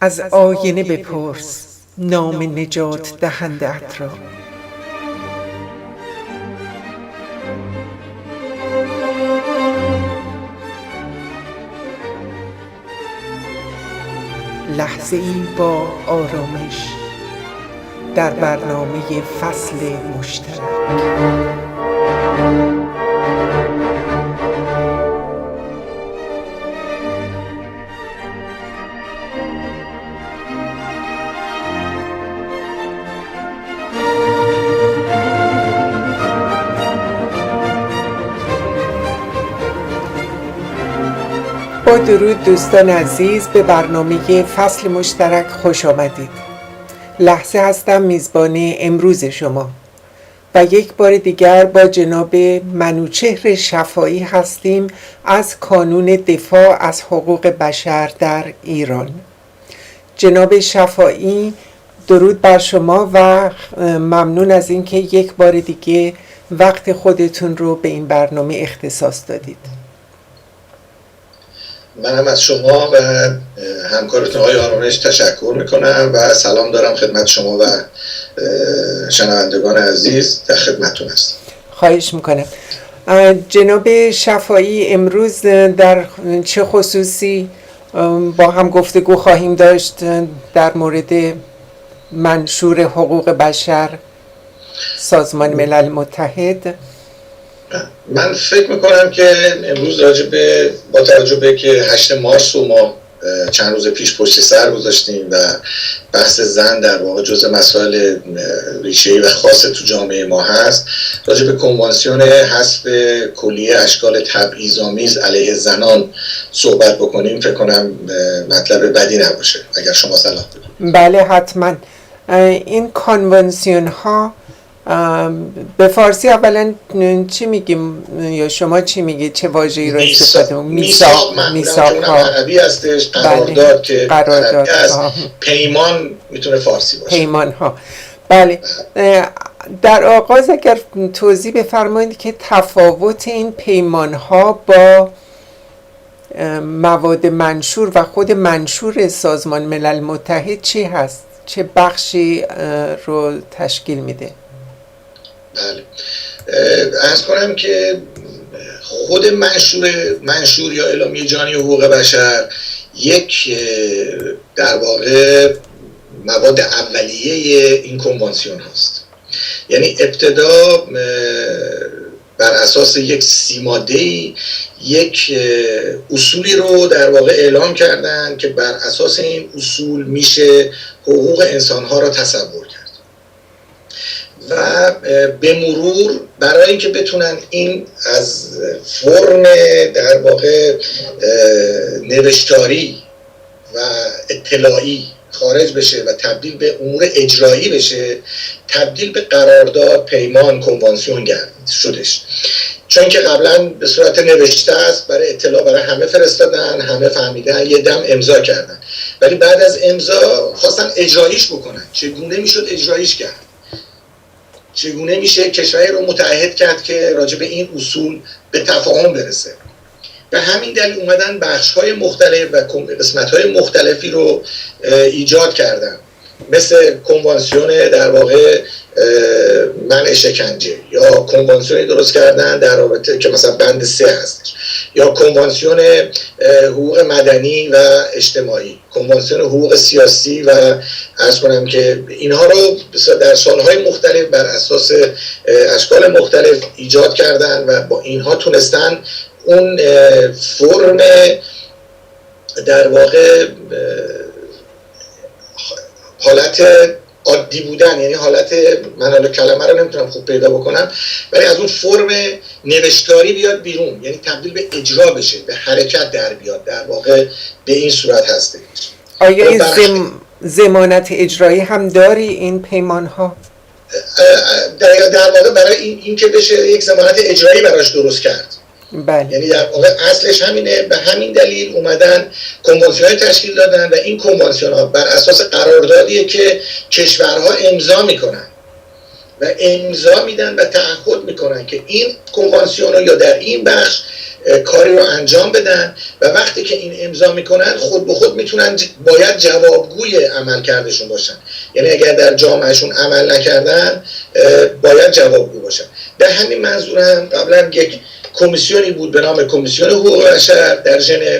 از آینه بپرس نام نجات دهنده‌ات را. لحظه ای با آرامش در برنامه فصل مشترک. با درود دوستان عزیز، به برنامه فصل مشترک خوش آمدید. لحظه هستم میزبان امروز شما و یک بار دیگر با جناب منوچهر شفاعی هستیم از کانون دفاع از حقوق بشر در ایران. جناب شفاعی، درود بر شما و ممنون از اینکه یک بار دیگه وقت خودتون رو به این برنامه اختصاص دادید. منم از شما و همکارتون آقای آرامش تشکر میکنم و سلام دارم خدمت شما و شنوندگان عزیز، در خدمتتون هستم. خواهش میکنم. جناب شفاعی، امروز در چه خصوصی با هم گفتگو خواهیم داشت در مورد منشور حقوق بشر سازمان ملل متحد؟ من فکر میکنم که امروز با توجه به که 8 مارس رو ما چند روز پیش پشت سر گذاشتیم و بحث زن در واقع جزء مسائل ریشه‌ای و خاص تو جامعه ما هست، راجع به کنوانسیون حذف کلیه اشکال تبعیض‌آمیز علیه زنان صحبت بکنیم. فکر کنم مطلب بدی نباشه اگر شما صلاح بدید. بله حتما. این کنوانسیون ها به فارسی اولا چی میگیم یا شما چی میگید؟ چه واژه‌ای رو استفاده می‌کنید؟ میثاق ها عربی هستش، قرارداد که عربی است، پیمان میتونه فارسی باشه. پیمان ها. بله. در آغاز اگر توضیح بفرمایید که تفاوت این پیمان ها با مواد منشور و خود منشور سازمان ملل متحد چی هست؟ چه بخشی رو تشکیل میده؟ بله، عرض کنم که خود منشور یا اعلامیه جهانی حقوق بشر یک در واقع مواد اولیه این کنوانسیون هست. یعنی ابتدا بر اساس یک 30 ماده‌ای یک اصولی رو در واقع اعلام کردن که بر اساس این اصول میشه حقوق انسان‌ها را تصور کرد و به مرور برای اینکه بتونن این از فرم در واقع نوشتاری و اطلاعی خارج بشه و تبدیل به امور اجرایی بشه، تبدیل به قرارداد، پیمان، کنوانسیون شدش. چون که قبلا به صورت نوشته است، برای اطلاع برای همه فرستادن، همه فهمیدن، یه دم امضا کردن، ولی بعد از امضا خواستن اجراییش بکنن. چگونه میشد اجراییش کرد؟ چگونه میشه کشوری رو متعهد کرد که راجع به این اصول به تفاهم برسه؟ به همین دلیل اومدن بخش‌های مختلف و قسمت‌های مختلفی رو ایجاد کردن، مثل کنوانسیون در واقع منع شکنجه، یا کنوانسیونی درست کردن در رابطه که مثلا بند 3 هستش، یا کنوانسیون حقوق مدنی و اجتماعی، کنوانسیون حقوق سیاسی و عرض کنم که اینها رو در سالهای مختلف بر اساس اشکال مختلف ایجاد کردن و با اینها تونستن اون فرم در واقع حالت عادی بودن، یعنی حالت، من حالا کلمه رو نمیتونم خوب پیدا بکنم، ولی از اون فرم نوشتاری بیاد بیرون، یعنی تبدیل به اجرا بشه، به حرکت در بیاد. در واقع به این صورت هستش. آیا این ضمانت اجرایی هم داری این پیمان ها؟ در واقع برای این که بشه یک ضمانت اجرایی براش درست کرد. بله. یعنی در واقع اصلش همینه. به همین دلیل اومدن کنوانسیون تشکیل دادن و این کنوانسیون ها بر اساس قراردادیه که کشورها امضا میکنن و امضا میدن و تعهد میکنن که این کنوانسیون ها یا در این بخش کاری رو انجام بدن و وقتی که این امضا میکنن خود به خود میتونن باید جوابگوی عملکردشون باشن. یعنی اگر در جامعهشون عمل نکردن باید جوابگو باشن. به همین منظورم قبلا یک کمیسیونی بود به نام کمیسیون حقوق بشر در ژنو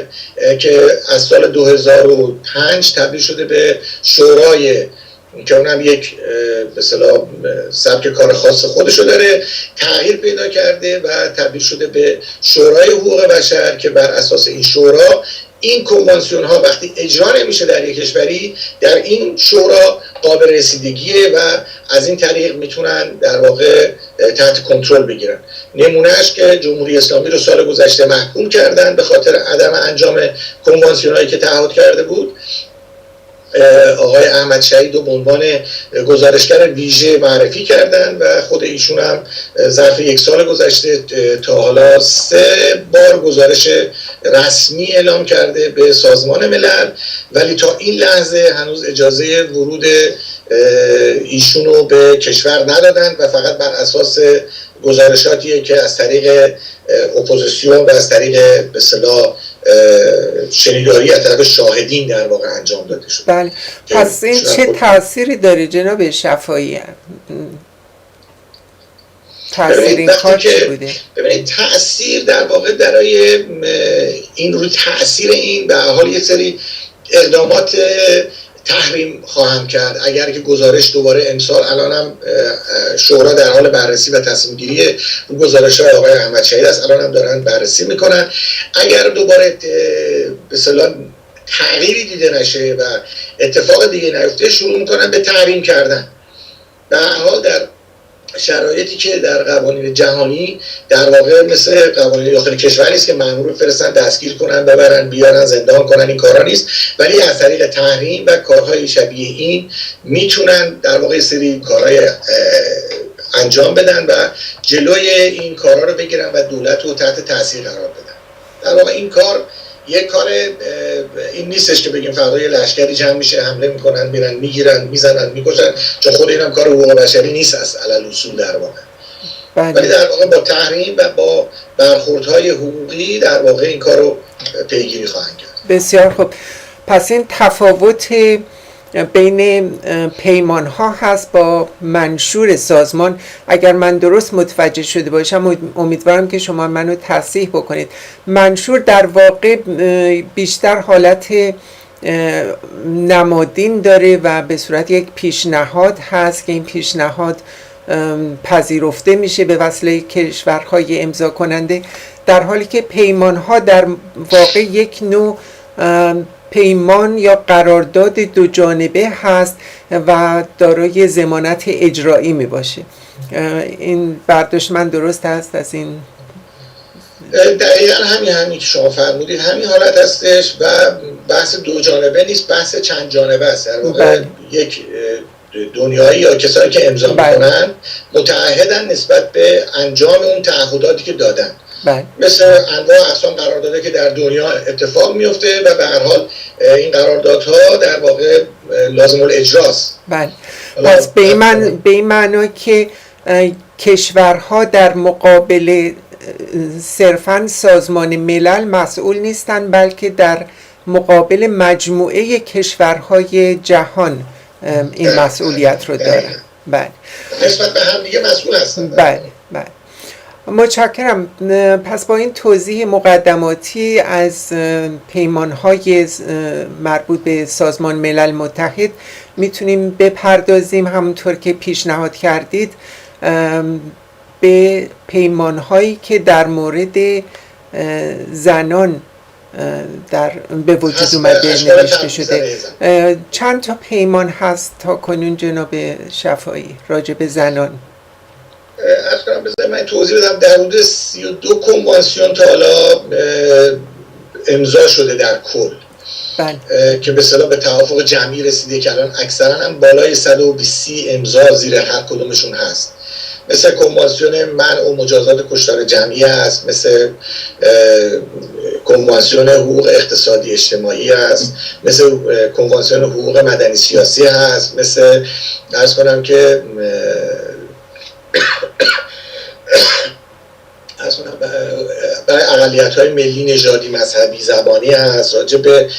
که از سال 2005 تبدیل شده به شورای که اونم یک به اصطلاح سبک کار خاص خودشو داره، تغییر پیدا کرده و تبدیل شده به شورای حقوق بشر که بر اساس این شورا این کنوانسیون ها وقتی اجرا نمیشه در یک کشوری، در این شورا قابل رسیدگیه و از این طریق میتونن در واقع تحت کنترل بگیرن. نمونهش که جمهوری اسلامی رو سال گذشته محکوم کردن به خاطر عدم انجام کنوانسیون هایی که تعهد کرده بود. آقای احمد شهید رو به عنوان گزارشگر ویژه معرفی کردن و خود ایشون هم ظرف یک سال گذشته تا حالا 3 بار گزارش رسمی اعلام کرده به سازمان ملل، ولی تا این لحظه هنوز اجازه ورود ایشون رو به کشور ندادن و فقط بر اساس گزارشاتیه که از طریق اپوزیسیون و از طریق به اصطلاح شنیداری از طرف شاهدین در واقع انجام داده شد. بله. پس این چه تأثیری داره جناب شفایی؟ تأثیر این کار چی بوده؟ ببینید تأثیر در واقع برای این روی تأثیر این به حال یک سری اقدامات تحریم خواهم کرد. اگر که گزارش دوباره امسال الان هم شورا در حال بررسی و تصمیم گیری گزارش های آقای احمد شهید است، الان هم دارن بررسی میکنن. اگر دوباره به اصطلاح تغییری دیده نشه و اتفاق دیگه نیفته شروع میکنن به تحریم کردن. به هر حال در شرایطی که در قوانین جهانی در واقع مثل قوانین داخل کشور نیست که مأمور بفرستن دستگیر کنن ببرن بیارن زندان کنن، این کارا نیست، ولی از طریق تحریم و کارهای شبیه این میتونن در واقع سری کارهای انجام بدن و جلوی این کارا رو بگیرن و دولت رو تحت تاثیر قرار بدن. در واقع این کار یک کار این نیستش که بگیم فردا یه لشکری جمع میشه حمله میکنن میرن میگیرن میزنن میکشن، چون خود اینم کار حقوق بشری نیست از علل اصول در واقع. ولی در واقع با تحریم و با برخوردهای حقوقی در واقع این کار رو پیگیری خواهند کرد. بسیار خوب. پس این تفاوت بین پیمان ها هست با منشور سازمان. اگر من درست متوجه شده باشم، امیدوارم که شما منو تصحیح بکنید، منشور در واقع بیشتر حالت نمادین داره و به صورت یک پیشنهاد هست که این پیشنهاد پذیرفته میشه به وسیله کشورهای امضا کننده، در حالی که پیمان ها در واقع یک نوع پیمان یا قرارداد دو جانبه هست و دارای ضمانت اجرایی می باشه. این برداشت من درست هست از این؟ دقیقا همین که شما فرمودید همین حالت هستش و بحث دو جانبه نیست، بحث چند جانبه است. در واقع یک دنیایی یا کسایی که امضا میکنن متعهدن نسبت به انجام اون تعهداتی که دادن. مثل انواع اقسام قراردادها که در دنیا اتفاق میفته و به هر حال این قراردادها در واقع لازم الاجراست. بله. پس به این معنا که کشورها در مقابل صرفاً سازمان ملل مسئول نیستند، بلکه در مقابل مجموعه کشورهای جهان این مسئولیت رو دارن. بله. نسبت به هم دیگه مسئول هستن. بله. بله. متشکرم. پس با این توضیح مقدماتی از پیمان‌های مربوط به سازمان ملل متحد میتونیم بپردازیم همونطور که پیشنهاد کردید به پیمان‌هایی که در مورد زنان به وجود اومده نوشته شده. چند تا پیمان هست تا کنون جناب شفایی راجع به زنان؟ از کنم بذارید من توضیح بدم. در حدود 32 کنوانسیون تا حالا امضا شده در کل. که به اصطلاح به توافق جمعی رسیده که الان اکثرا هم بالای 120 امضا زیر هر کدومشون هست. مثل کنوانسیون منع و مجازات کشتار جمعی هست، مثل کنوانسیون حقوق اقتصادی اجتماعی هست، مثل کنوانسیون حقوق مدنی سیاسی هست، مثل عرض کنم که برای اقلیت‌های ملی، نژادی، مذهبی، زبانی هست، راجع به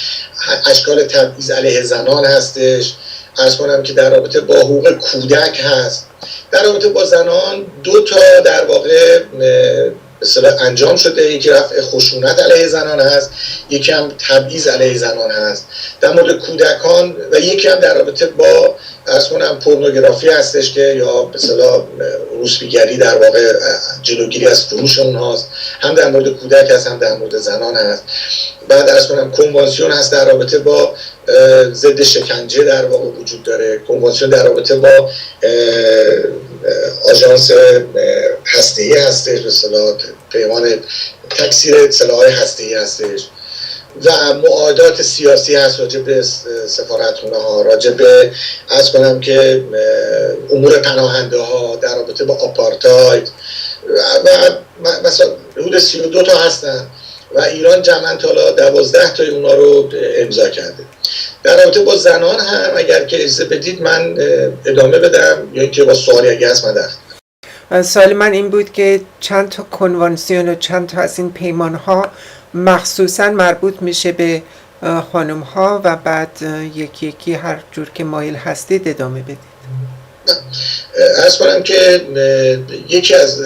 اشکال تبعیض علیه زنان هستش. عرض کنم که در رابطه با حقوق کودک هست. در رابطه با زنان 2 تا در واقع اصطلاح انجام شده، یکی رفع خشونت علیه زنان هست، یکی هم تبعیض علیه زنان هست در مورد کودکان، و یکی هم در رابطه با عرض کنم پورنوگرافی هستش که یا به اصطلاح روسپیگری، در واقع جلوگیری از فروش اونهاست. هم در مورد کودک هست، هم در مورد زنان هست. بعد عرض کنم کنوانسیون هست در رابطه با ضد شکنجه در واقع وجود داره. کنوانسیون در رابطه با آژانس هسته‌ای هستش، به اصطلاح پیمان تکثیر سلاح‌های هسته‌ای هستش، و معاهدات سیاسی هست راجع به سفارتخونه ها، راجع به عرض کنم که امور پناهنده ها، در رابطه با آپارتاید، و مثلا حدود 32 تا هستن و ایران جمعاً تا حالا 12 تا اونا رو امضا کرده. در رابطه با زنان هم اگر که اجازه بدید من ادامه بدم یا اینکه با سوالی اگه هست من دارم. سوال من این بود که چند تا کنوانسیون و چند تا از این پیمان ها مخصوصا مربوط میشه به خانم ها و بعد یکی یکی هر جور که مایل هستید ادامه بدید. عرض کنم که یکی از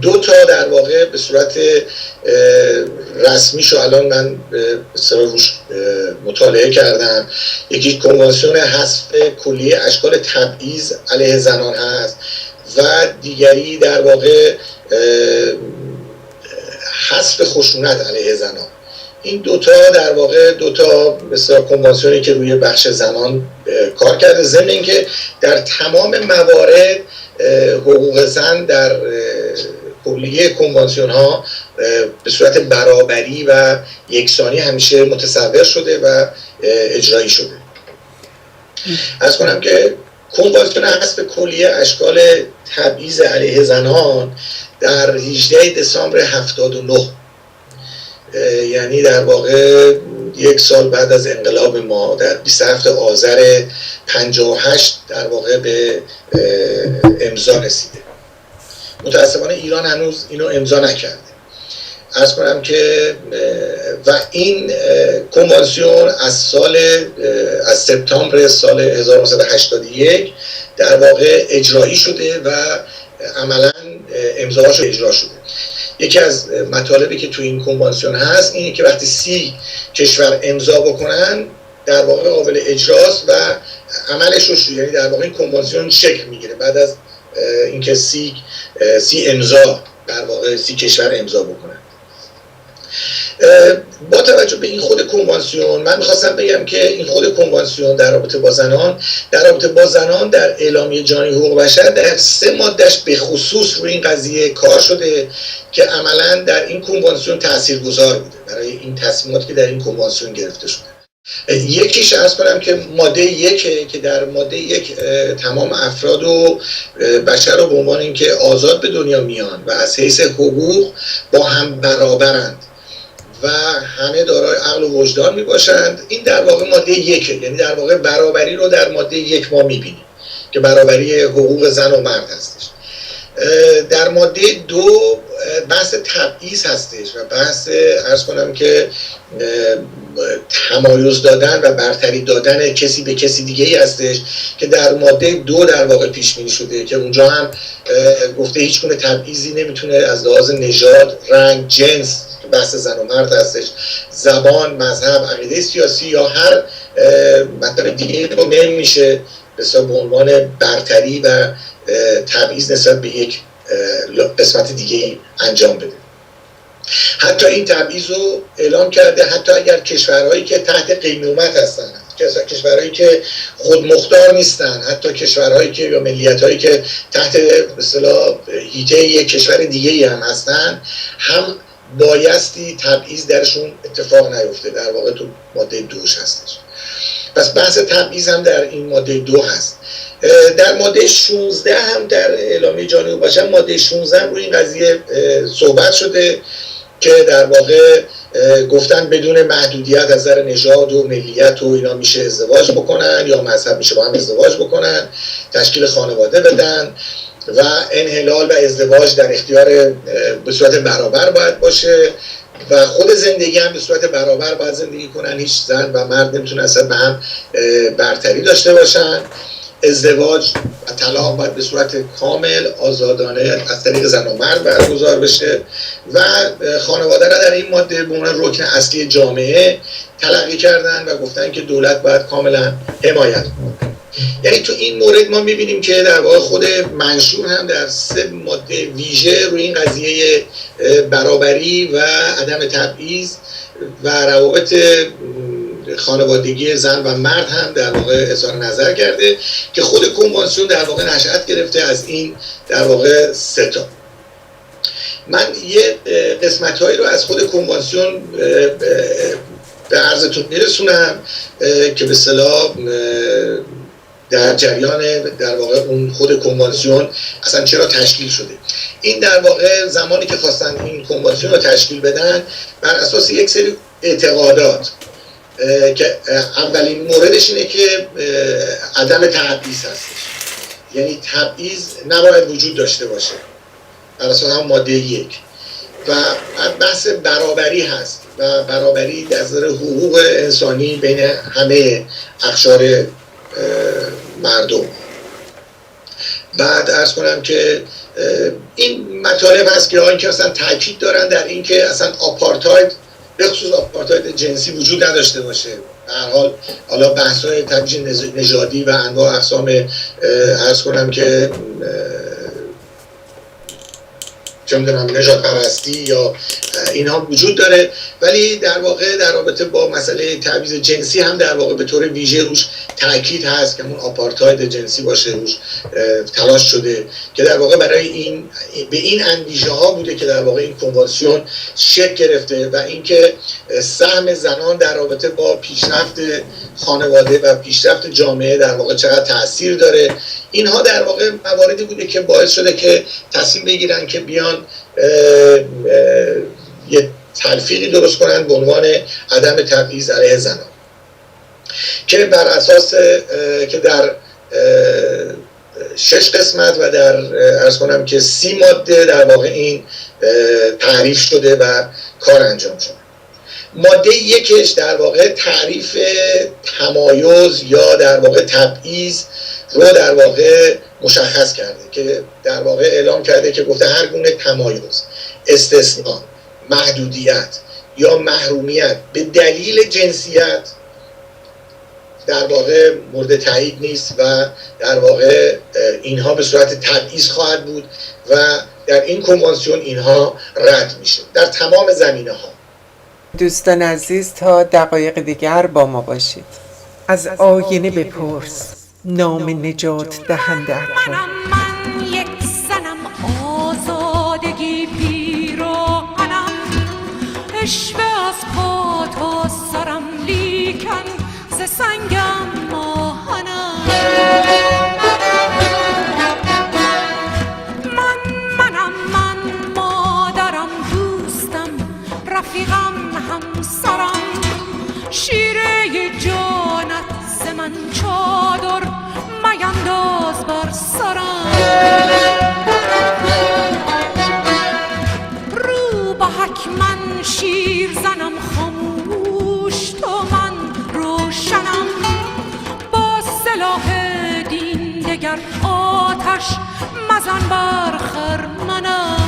2 تا در واقع به صورت رسمیشو الان من روش مطالعه کردم. یکی کنوانسیون حذف کلیه اشکال تبعیض علیه زنان هست و دیگری در واقع حذف خشونت علیه زنان. این 2 تا در واقع 2 تا مثلا کنوانسیونی که روی بخش زنان کار کرده، ضمن اینکه در تمام موارد حقوق زن در کلیه کنوانسیون ها به صورت برابری و یکسانی همیشه متصور شده و اجرایی شده. عرض کنم که کنوانسیون حذف کلیه اشکال تبعیض علیه زنان در 18 دسامبر 79 یعنی در واقع 1 سال بعد از انقلاب ما در 27 آذر 58 در واقع به امضا رسیده. متاسفانه ایران هنوز اینو امضا نکرده. عرض کنم که و این کنوانسیون از سپتامبر سال 1981 در واقع اجرایی شده و عملاً امضاهاش اجرا شده. یکی از مطالبی که تو این کنوانسیون هست اینه که وقتی 30 کشور امضا بکنن در واقع قابل اجراست و عملش رو شروع، یعنی در واقع این کنوانسیون شکل میگیره بعد از اینکه 30 امضا در واقع 30 کشور امضا بکنن. با توجه به این خود کنوانسیون من میخواستم بگم که این خود کنوانسیون در رابطه با زنان در اعلامیه جهانی حقوق بشر در 3 مادهش به خصوص روی این قضیه کار شده که عملاً در این کنوانسیون تاثیرگذار بوده برای این تصمیماتی که در این کنوانسیون گرفته شده. یکیش عرض کنم که ماده 1 که در ماده 1 تمام افراد و بشر رو به عنوان اینکه آزاد به دنیا میان و از حیث حقوق با هم برابرند و همه دارای عقل و وجدان می باشند. این در واقع ماده 1، یعنی در واقع برابری رو در ماده 1 ما می بینیم که برابری حقوق زن و مرد هستش. در ماده 2 بحث تبعیض هستش و بحث عرض کنم که تمایز دادن و برتری دادن کسی به کسی دیگه ای هستش که در ماده 2 در واقع پیش بینی شده که اونجا هم گفته هیچ گونه تبعیضی نمیتونه از لحاظ نژاد، رنگ، جنس، بحث زن و مرد هستش، زبان، مذهب، عقیده سیاسی یا هر مطلب دیگه رو نمیشه به عنوان برتری و تبعیض نسبت به یک قسمت دیگه انجام بده. حتی این تبعیض رو اعلام کرده حتی اگر کشورهایی که تحت قیمومت هستن، کشورهایی که خودمختار نیستن، حتی کشورهایی که یا ملیت‌هایی که تحت به اصطلاح حیطه یک کشور دیگه‌ای هم هستن، هم بایستی تبعیض درشون اتفاق نیفته. در واقع تو ماده 2 هستش. پس بحث تبعیض هم در این ماده 2 هست. در ماده 16 هم در اعلامیه جهانی حقوق بشر ماده 16 هم روی این قضیه صحبت شده که در واقع گفتن بدون محدودیت از نظر نژاد و ملیت و اینا میشه ازدواج بکنن یا مذهب میشه با هم ازدواج بکنن، تشکیل خانواده بدن و انحلال و ازدواج در اختیار به صورت برابر باید باشه و خود زندگی هم به صورت برابر باید زندگی کنن. هیچ زن و مرد نمیتونه اصلا به هم برتری داشته باشن. ازدواج و طلاق باید به صورت کامل آزادانه از طریق زن و مرد برگزار بشه و خانواده را در این ماده به عنوان رکن اصلی جامعه تلقی کردن و گفتن که دولت باید کاملا حمایت کنه. یعنی تو این مورد ما میبینیم که در واقع خود منشور هم در 3 ماده ویژه روی این قضیه برابری و عدم تبعیض و روابط خانوادگی زن و مرد هم در واقع اظهار نظر کرده که خود کنوانسیون در واقع نشأت گرفته از این در واقع 3 تا. من یه قسمت‌هایی رو از خود کنوانسیون به عرضتون میرسونم که به اصطلاح در جریان در واقع اون خود کنوانسیون اصلا چرا تشکیل شده. این در واقع زمانی که خواستن این کنوانسیون رو تشکیل بدن بر اساس یک سری اعتقادات که اولین موردش اینه که عدم تبعیض هستش، یعنی تبعیض نباید وجود داشته باشه بر اساس هم ماده 1 و بحث برابری هست و برابری در نظر حقوق انسانی بین همه اقشار مردم. بعد عرض کنم که این مطالب هست که این که اصلا تاکید دارن در این که اصلا آپارتاید به خصوص آپارتاید جنسی وجود نداشته باشه. به هر حال حالا بحث‌های تبعیض نژادی و انواع اقسام عرض کنم که چه می‌دونم نژاد پرستی یا اینها وجود داره، ولی در واقع در رابطه با مسئله تبعیض جنسی هم در واقع به طور ویژه روش تاکید هست که اون آپارتاید جنسی باشه، روش تلاش شده که در واقع برای این به این اندیشه ها بوده که در واقع این کنوانسیون شکل گرفته و اینکه سهم زنان در رابطه با پیشرفت خانواده و پیشرفت جامعه در واقع چقدر تأثیر داره. اینها در واقع مواردی بوده که باعث شده که تصمیم بگیرن که بیان یه تلفیقی درست کنن به عنوان عدم تبعیض علیه زنان که بر اساس که در 6 قسمت و در عرض کنم که 30 ماده در واقع این تعریف شده و کار انجام شده. ماده 1 در واقع تعریف تمایز یا در واقع تبعیض رو در واقع مشخص کرده که در واقع اعلام کرده که گفته هر گونه تمایز، استثناء، محدودیت یا محرومیت به دلیل جنسیت در واقع مورد تایید نیست و در واقع اینها به صورت تبعیض خواهد بود و در این کنوانسیون اینها رد میشه در تمام زمینه ها. دوستان عزیز تا دقایق دیگر با ما باشید. از آینه بپرس نام نجات دهنده را. من یک زنم آزادگی پیراهنم، اشوه از پا تا سرم لیکن ز سنگم ماهنم. من مادرم دوستم رفیقم همسرم، شیره جانت ز من چادر مینداز بر سرم. رو به حک من شیر زنم خاموش تو من روشنم، با سلاح دین دگر آتش مزن بر خرمنم.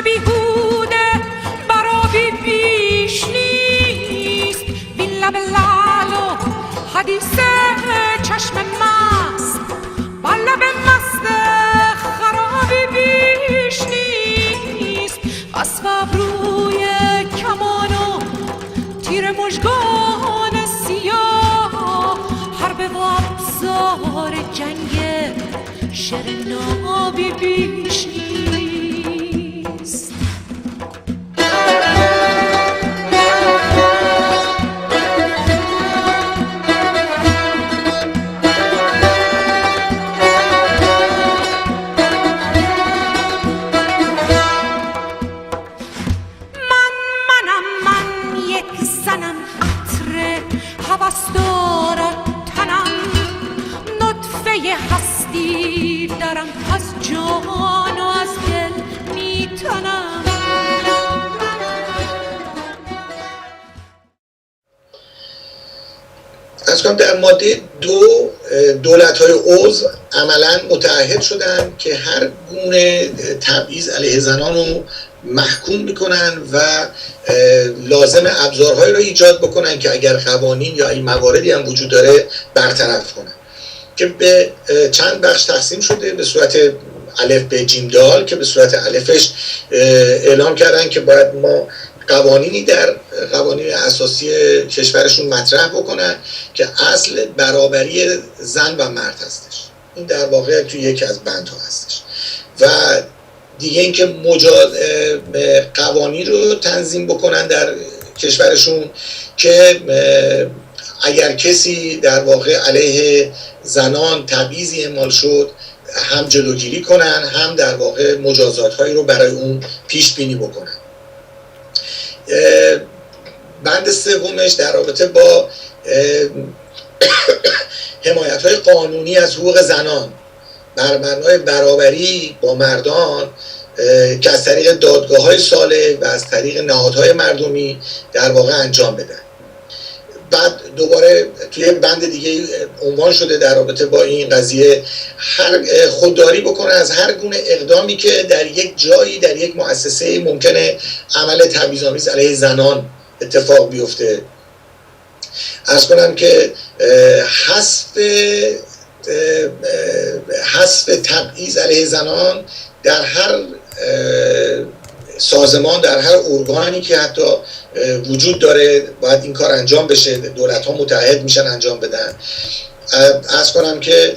بیهوده برابی بیش نیست، بین لب لعل و حدیث چشم مست، بر لب مست خرابی بیش نیست. اسباب روی کمان و تیر مژگان سیاه، حرب و ابزار جنگ شر نابی بیش نیست. کنم در ماده 2 دولت‌های عضو عملاً متعهد شدن که هر گونه تبعیض علیه زنان رو محکوم میکنن و لازم ابزارهایی رو ایجاد بکنن که اگر قوانین یا این مواردی هم وجود داره برطرف کنن، که به چند بخش تقسیم شده به صورت الف به جیم دال، که به صورت الفش اعلام کردن که باید ما قوانینی در قوانین اساسی کشورشون مطرح بکنن که اصل برابری زن و مرد هستش. این در واقع توی یکی از بندها هستش. و دیگه اینکه قوانین رو تنظیم بکنن در کشورشون که اگر کسی در واقع علیه زنان تبعیضی اعمال شد هم جلوگیری کنن، هم در واقع مجازات هایی رو برای اون پیش بینی بکنن. بند سومش در رابطه با حمایت های قانونی از حقوق زنان بر مبنای برابری با مردان که از طریق دادگاه های صالح و از طریق نهادهای مردمی در واقع انجام بدن. بعد دوباره توی بند دیگه عنوان شده در رابطه با این قضیه هر خودداری بکنه از هر گونه اقدامی که در یک جایی در یک مؤسسه ممکنه عمل تبعیض‌آمیز علیه زنان اتفاق بیفته. عرض کنم که حذف تبعیض علیه زنان در هر سازمان، در هر ارگانی که حتی وجود داره باید این کار انجام بشه. دولت ها متعهد میشن انجام بدن. عرض کنم که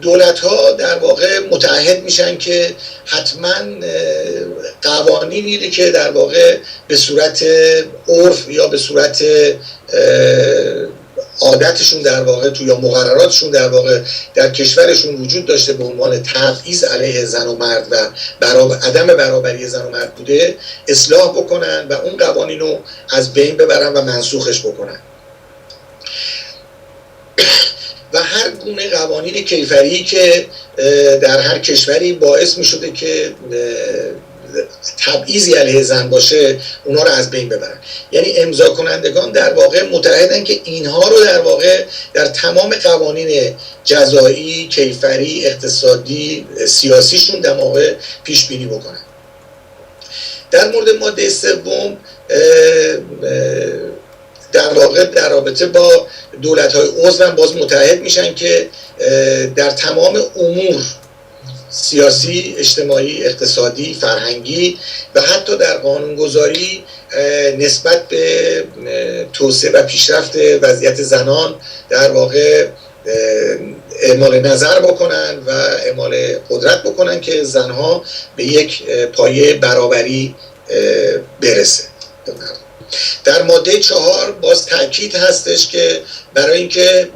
دولت ها در واقع متعهد میشن که حتما قوانینی که در واقع به صورت عرف یا به صورت عادتشون در واقع تو یا مقرراتشون در واقع در کشورشون وجود داشته به عنوان تبعیض علیه زن و مرد و عدم برابری زن و مرد بوده اصلاح بکنن و اون قوانین رو از بین ببرن و منسوخش بکنن. و هر گونه قوانین کیفری که در هر کشوری باعث می شده که تبعیضی علیه زن باشه اونا رو از بین ببرن. یعنی امضا کنندگان در واقع متعهدن که اینها رو در واقع در تمام قوانین جزایی، کیفری، اقتصادی، سیاسیشون در واقع پیش بینی بکنن. در مورد ماده سوم در واقع در رابطه با دولت‌های عضو باز متعهد میشن که در تمام امور سیاسی، اجتماعی، اقتصادی، فرهنگی و حتی در قانونگذاری نسبت به توسعه و پیشرفت وضعیت زنان در واقع اعمال نظر بکنن و اعمال قدرت بکنن که زنها به یک پایه برابری برسه. در ماده 4 باز تاکید هستش که برای اینکه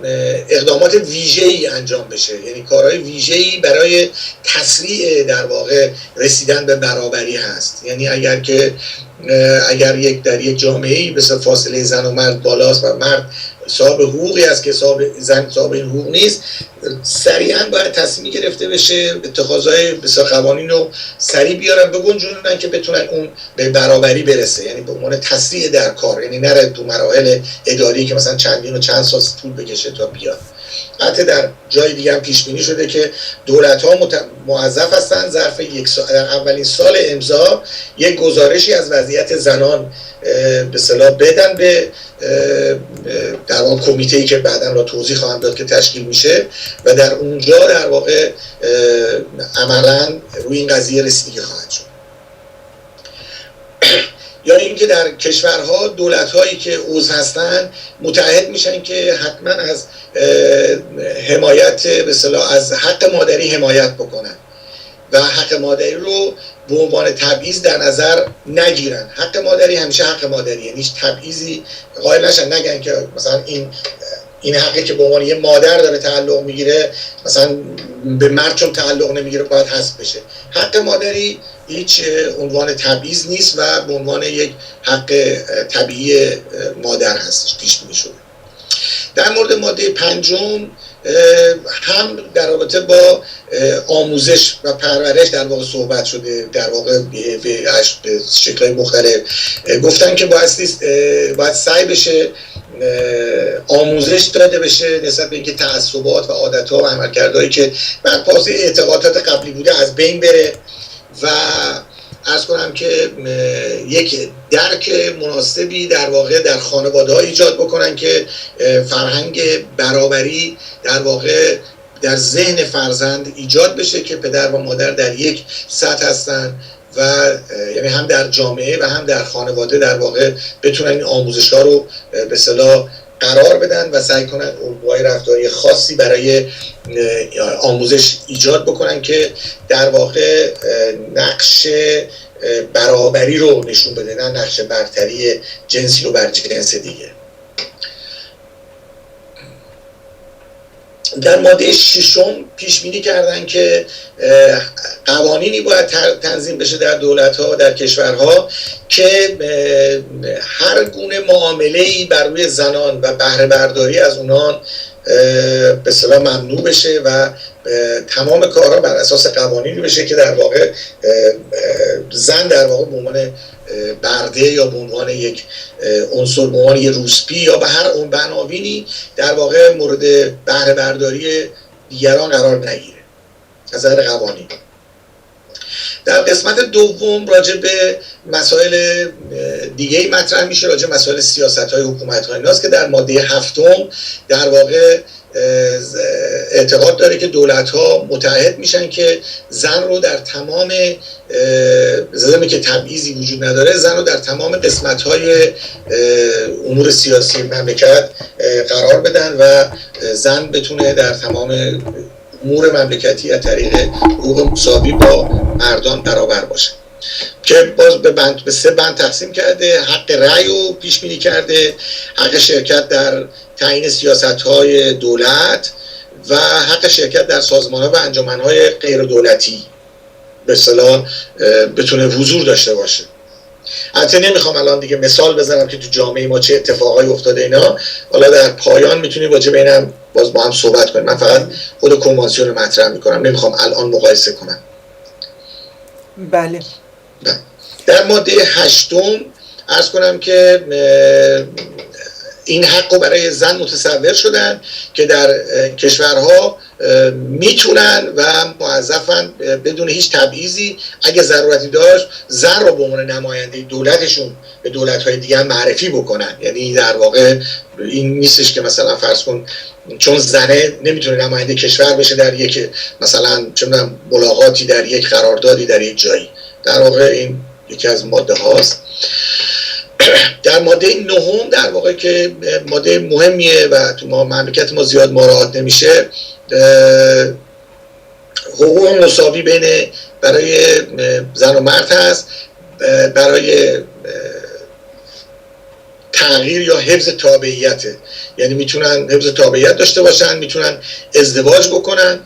اقدامات ویژه‌ای انجام بشه، یعنی کارهای ویژه‌ای برای تسریع در واقع رسیدن به برابری هست. یعنی اگر در یک جامعه‌ای به فاصله زن و مرد بالاست و مرد صاحب حقوقی است که زن صاحب این حقوق نیست، سریعا باید تصمیمی گرفته بشه، اتخاذهای بسیار قوانین رو سریع بیارن بگنجونن که بتونن اون به برابری برسه. یعنی به عنوان تسریع در کار، یعنی نره تو مراحل اداری که مثلا چندین و چند سال طول بکشه تا بیاد. حتی در جای دیگه هم پیش بینی شده که دولت‌ها موظف هستن ظرف یک سال در اولین سال امضا یک گزارشی از وضعیت زنان به اصطلاح بدن به در اون کمیته‌ای که بعداً را توضیح خواهم داد که تشکیل میشه و در اونجا در واقع عملاً روی این قضیه رسیدگی خواهد شد. یا اینکه در کشورها دولت‌هایی که عضو هستن متعهد میشن که حتما از حمایت به اصطلاح از حق مادری حمایت بکنن و حق مادری رو به عنوان تبعیض در نظر نگیرن. حق مادری همیشه حق مادری، یعنی هیچ تبعیضی قائل نشن، نگن که مثلا این حقی که به عنوان یه مادر داره تعلق میگیره مثلا به مرد چون تعلق نمیگیره باید حذف بشه. حق مادری هیچ عنوان تبعیض نیست و به عنوان یک حق طبیعی مادر هستش پیش بینی شده. در مورد ماده 5 هم در رابطه با آموزش و پرورش در واقع صحبت شده، در واقع به شکل‌های مختلف گفتن که باید سعی بشه آموزش داده بشه نسبت به اینکه تعصبات و عادت‌ها و عملکردهایی که بر پایه اعتقادات قبلی بوده از بین بره و عرض کنم که یک درک مناسبی در واقع در خانواده‌ها ایجاد بکنن که فرهنگ برابری در واقع در ذهن فرزند ایجاد بشه که پدر و مادر در یک سطح هستن و یعنی هم در جامعه و هم در خانواده در واقع بتونن این آموزش‌ها رو به اصطلاح قرار بدن و سعی کنن الگوهای رفتاری خاصی برای آموزش ایجاد بکنن که در واقع نقش برابری رو نشون بده، نه نقش برتری جنسی رو بر جنس دیگه. در ماده 6 پیش بینی کردن که قوانینی باید تنظیم بشه در دولت‌ها و در کشورها که هر گونه معامله‌ای بر روی زنان و بهره برداری از اونان به اصطلاح ممنوع بشه و تمام کارها بر اساس قوانینی بشه که در واقع زن در واقع به عنوان برده یا به عنوان یک عنصر، به عنوان یک روسپی یا به هر اون بنابینی در واقع مورد بهره برداری دیگران قرار نگیره از نظر قوانین. در قسمت دوم راجع به مسائل دیگه‌ای مطرح میشه، راجع به مسائل سیاست‌های حکومت‌های ایناست که در ماده 7 در واقع اعتقاد داره که دولت‌ها متحد میشن که زن رو در تمام زمینه‌ای که تبعیضی وجود نداره، زن رو در تمام قسمت‌های امور سیاسی مملکت قرار بدن و زن بتونه در تمام امور مملکتی از طریق حقوق مساوی با مردان برابر باشه که باز به 3 بند تقسیم کرده. حق رأی رو پیش بینی کرده، حق شرکت در تعیین سیاست‌های دولت و حق شرکت در سازمان‌ها و انجمن‌های غیر دولتی به اصطلاح بتونه حضور داشته باشه. البته نمیخوام الان دیگه مثال بزنم که تو جامعه ما چه اتفاقایی افتاده اینا، حالا در پایان میتونیم راجع به اینم باز با هم صحبت کنیم. من فقط خود کنوانسیون رو مطرح میکنم، نمیخوام الان مقایسه کنم. بله. در ماده 8 عرض کنم که این حق رو برای زن متصور شدن که در کشورها میتونن و موظفن بدون هیچ تبعیضی اگه ضرورتی داشت زن رو به عنوان نماینده دولتشون به دولت‌های دیگه معرفی بکنن. یعنی در واقع این نیستش که مثلا فرض کن چون زنه نمیتونه نماینده کشور بشه در یک مثلا چه می‌دونم ملاقاتی در یک قراردادی در یک جایی. در واقع این یکی از ماده هاست. در ماده 9 در واقع که ماده مهمیه و تو مملکت ما زیاد مراعات نمیشه، حقوق مساوی بین برای زن و مرد هست برای تغییر یا حفظ تابعیته. یعنی میتونن حفظ تابعیت داشته باشن، میتونن ازدواج بکنن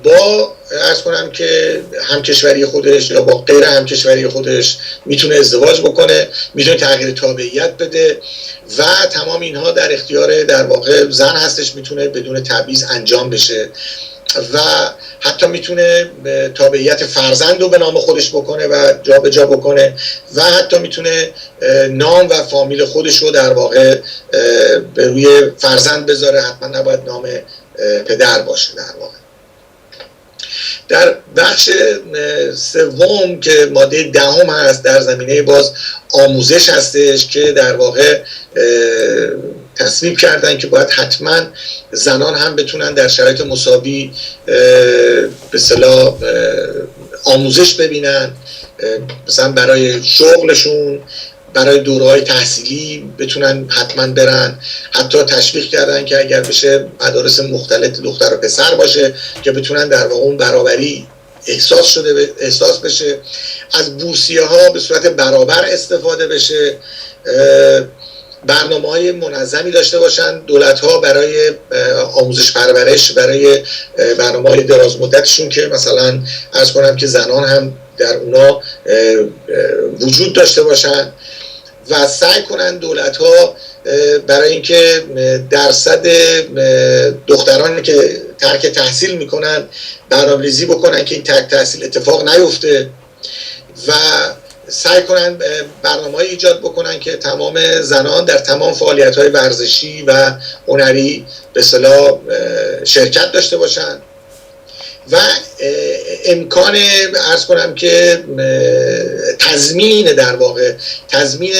با عرض کنم که همکشوری خودش یا با غیر همکشوری خودش، میتونه ازدواج بکنه، میتونه تغییر تابعیت بده و تمام اینها در اختیار در واقع زن هستش، میتونه بدون تبعیض انجام بشه و حتی میتونه تابعیت فرزند رو به نام خودش بکنه و جا به جا بکنه و حتی میتونه نام و فامیل خودش رو در واقع به روی فرزند بذاره، حتما نباید نام پدر باشه. در واقع در بخش 3 که ماده 10 هست در زمینه باز آموزش هستش که در واقع تصویب کردن که باید حتما زنان هم بتونن در شرایط مساوی به اصطلاح آموزش ببینن، مثلا برای شغلشون، برای دوره‌های تحصیلی بتونن حتما برن. حتی تشویق کردن که اگر بشه مدارس مختلط دختر و پسر باشه که بتونن در واقع اون برابری احساس بشه، از بورسیه‌ها به صورت برابر استفاده بشه، برنامه‌های منظمی داشته باشن دولت‌ها برای آموزش پرورش، برای برنامه‌های دراز مدتشون که مثلا عرض کنم که زنان هم در اونا وجود داشته باشن و سعی کنن دولت‌ها برای اینکه درصد دخترانی که ترک تحصیل میکنن برنامه‌ریزی بکنن که این ترک تحصیل اتفاق نیفته و سعی کنن برنامه‌ای ایجاد بکنن که تمام زنان در تمام فعالیت‌های ورزشی و هنری به اصطلاح شرکت داشته باشن و امکان عرض کنم که تضمین در واقع تضمین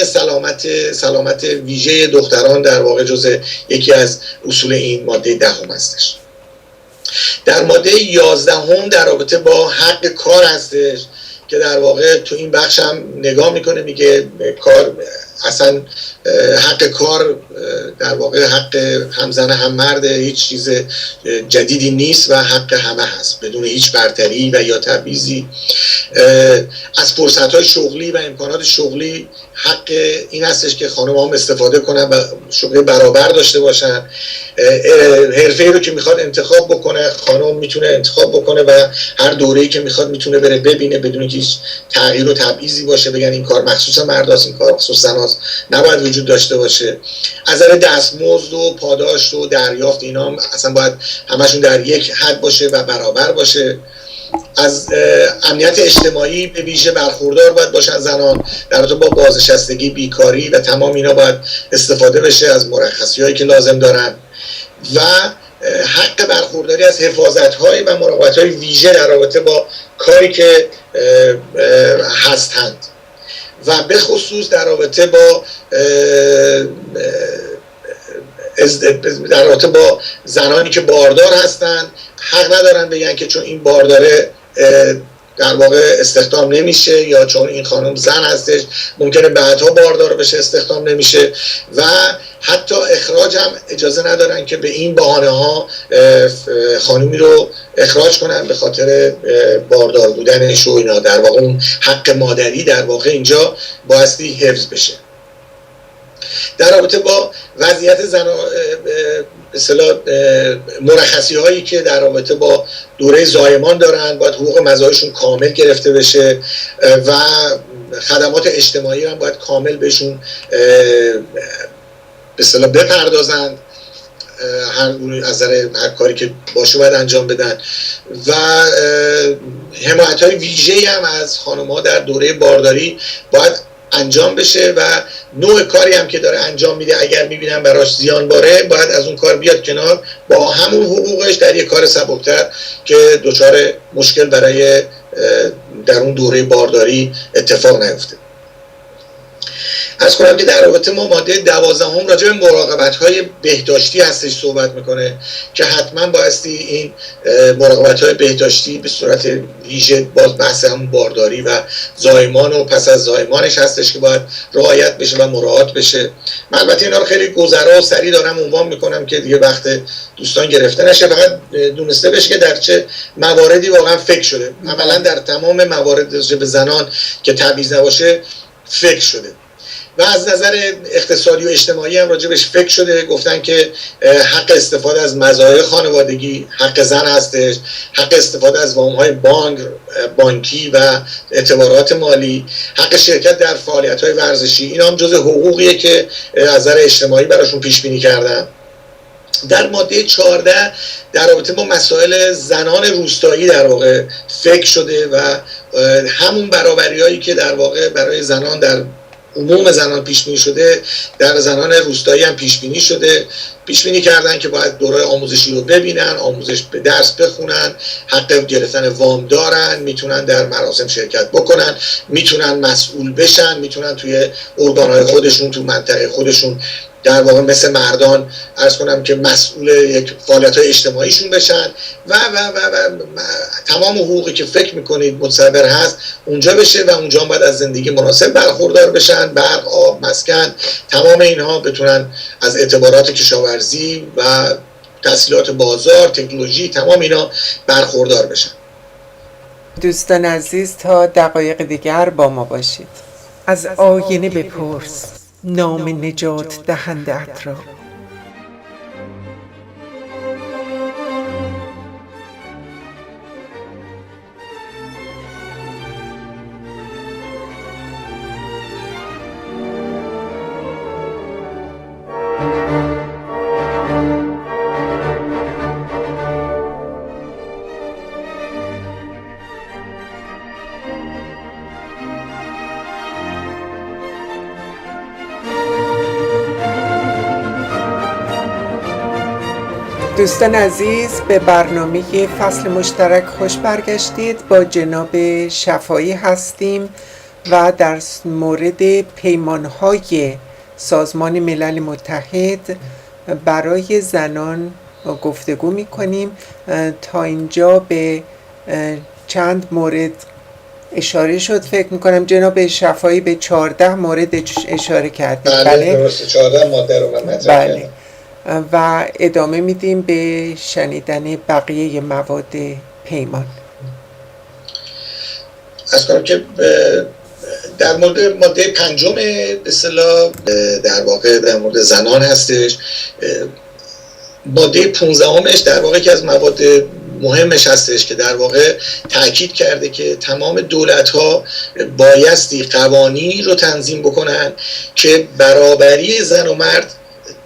سلامت ویژه دختران در واقع جزء یکی از اصول این ماده 10 هستش. در ماده 11 در رابطه با حق کار هستش که در واقع تو این بخش هم نگاه میکنه، میگه کار اصلا حق کار در واقع حق هم زن هم مرد، هیچ چیز جدیدی نیست و حق همه هست بدون هیچ برتری و یا تبعیضی. از فرصت‌های شغلی و امکانات شغلی حق این هستش که خانم‌ها هم استفاده کنن و شغل برابر داشته باشن. حرفه‌ای رو که میخواد انتخاب بکنه خانم میتونه انتخاب بکنه و هر دوره‌ای که میخواد میتونه بره ببینه بدون که هیچ تغییر و تبعیضی باشه بگن این کار مخصوص مرداست این کار مخصوص زناست نباید وجود داشته باشه. از نظر دستمزد و پاداش و دریافت اینا هم اصلا باید همشون در یک حد باشه و برابر باشه. از امنیت اجتماعی به ویژه برخوردار باید باشن زنان در رابطه با بازنشستگی، بیکاری و تمام اینا باید استفاده بشه از مرخصی‌هایی که لازم دارن و حق برخورداری از حفاظت‌های و مراقبت‌های ویژه در رابطه با کاری که هستند و به خصوص در رابطه با زنانی که باردار هستند حق ندارن بگن که چون این بارداره در واقع استخدام نمیشه یا چون این خانم زن هستش ممکنه بعدها باردار بشه استخدام نمیشه و حتی اخراج هم اجازه ندارن که به این بهانه ها خانمی رو اخراج کنن به خاطر باردار بودنش و اینا. در واقع اون حق مادری در واقع اینجا بایستی حفظ بشه. در رابطه با وضعیت زنان اصطلاح مرخصی هایی که در رابطه با دوره زایمان دارن باید حقوق مزایاشون کامل گرفته بشه و خدمات اجتماعی هم باید کامل بهشون به اصطلاح بپردازند، از هر کاری که باشه باید انجام بدن و حمایت های ویژه‌ای هم از خانم‌ها در دوره بارداری باید انجام بشه و نوع کاری هم که داره انجام میده اگر میبینن براش زیان باره باید از اون کار بیاد کنار با همون حقوقش در یک کار سبکتر که دچار مشکل برای در اون دوره بارداری اتفاق نیفته. از کنم که در رابطه ما ماده 12 راجع به مراقبت‌های بهداشتی هستش صحبت میکنه که حتما بایستی این مراقبت‌های بهداشتی به صورت ویژه باز بحث همون بارداری و زایمان و پس از زایمانش هستش که باید رعایت بشه و مراعات بشه. من البته اینا رو خیلی گذرا و سریع دارم عنوان میکنم که دیگه وقت دوستان گرفته نشه، فقط دونسته بشه که در چه مواردی واقعا فکر شده. عملا در تمام موارد راجع به زنان که تبعیض نباشه فکر شده و از نظر اقتصادی و اجتماعی هم راجبش فکر شده. گفتن که حق استفاده از مزایای خانوادگی حق زن هستش، حق استفاده از وام‌های بانکی و اعتبارات مالی، حق شرکت در فعالیت‌های ورزشی، اینا هم جزء حقوقیه که از نظر اجتماعی براشون پیش بینی کردن. در ماده 14 در رابطه با مسائل زنان روستایی در واقع فکر شده و همون برابری‌هایی که در واقع برای زنان در عموم زنان پیش بینی شده در زنان روستایی هم پیش بینی شده. پیش بینی کردن که باید دوره آموزشی رو ببینن، آموزش به درس بخونن، حق گرفتن وام دارن، میتونن در مراسم شرکت بکنن، میتونن مسئول بشن، میتونن توی ارگان‌های خودشون تو منطقه خودشون در واقع مثل مردان عرض کنم که مسئول یک فعالیت‌های اجتماعیشون بشن و تمام حقوقی که فکر میکنید متصور هست اونجا بشه و اونجا باید از زندگی مناسب برخوردار بشن، برق، آب، مسکن، تمام اینها بتونن از اعتبارات کشاورزی و تسهیلات بازار، تکنولوژی، تمام اینا برخوردار بشن. دوستان عزیز تا دقایق دیگر با ما باشید. از آینه بپرس نام نجات دهنده‌ات را. دوستان عزیز، به برنامه فصل مشترک خوش برگشتید. با جناب شفایی هستیم و در مورد پیمانهای سازمان ملل متحد برای زنان گفتگو می کنیم. تا اینجا به چند مورد اشاره شد، فکر میکنم جناب شفایی به 14 مورد اشاره کردید. بله درسته، 14 ماده رو من مطرح کردم. و ادامه میدیم به شنیدن بقیه مواد پیمان. از کنم که در مورد ماده 5 به اصطلاح در واقع در مورد زنان هستش. ماده 15 در واقع که از مواد مهمش هستش که در واقع تاکید کرده که تمام دولت‌ها بایستی قوانینی رو تنظیم بکنن که برابری زن و مرد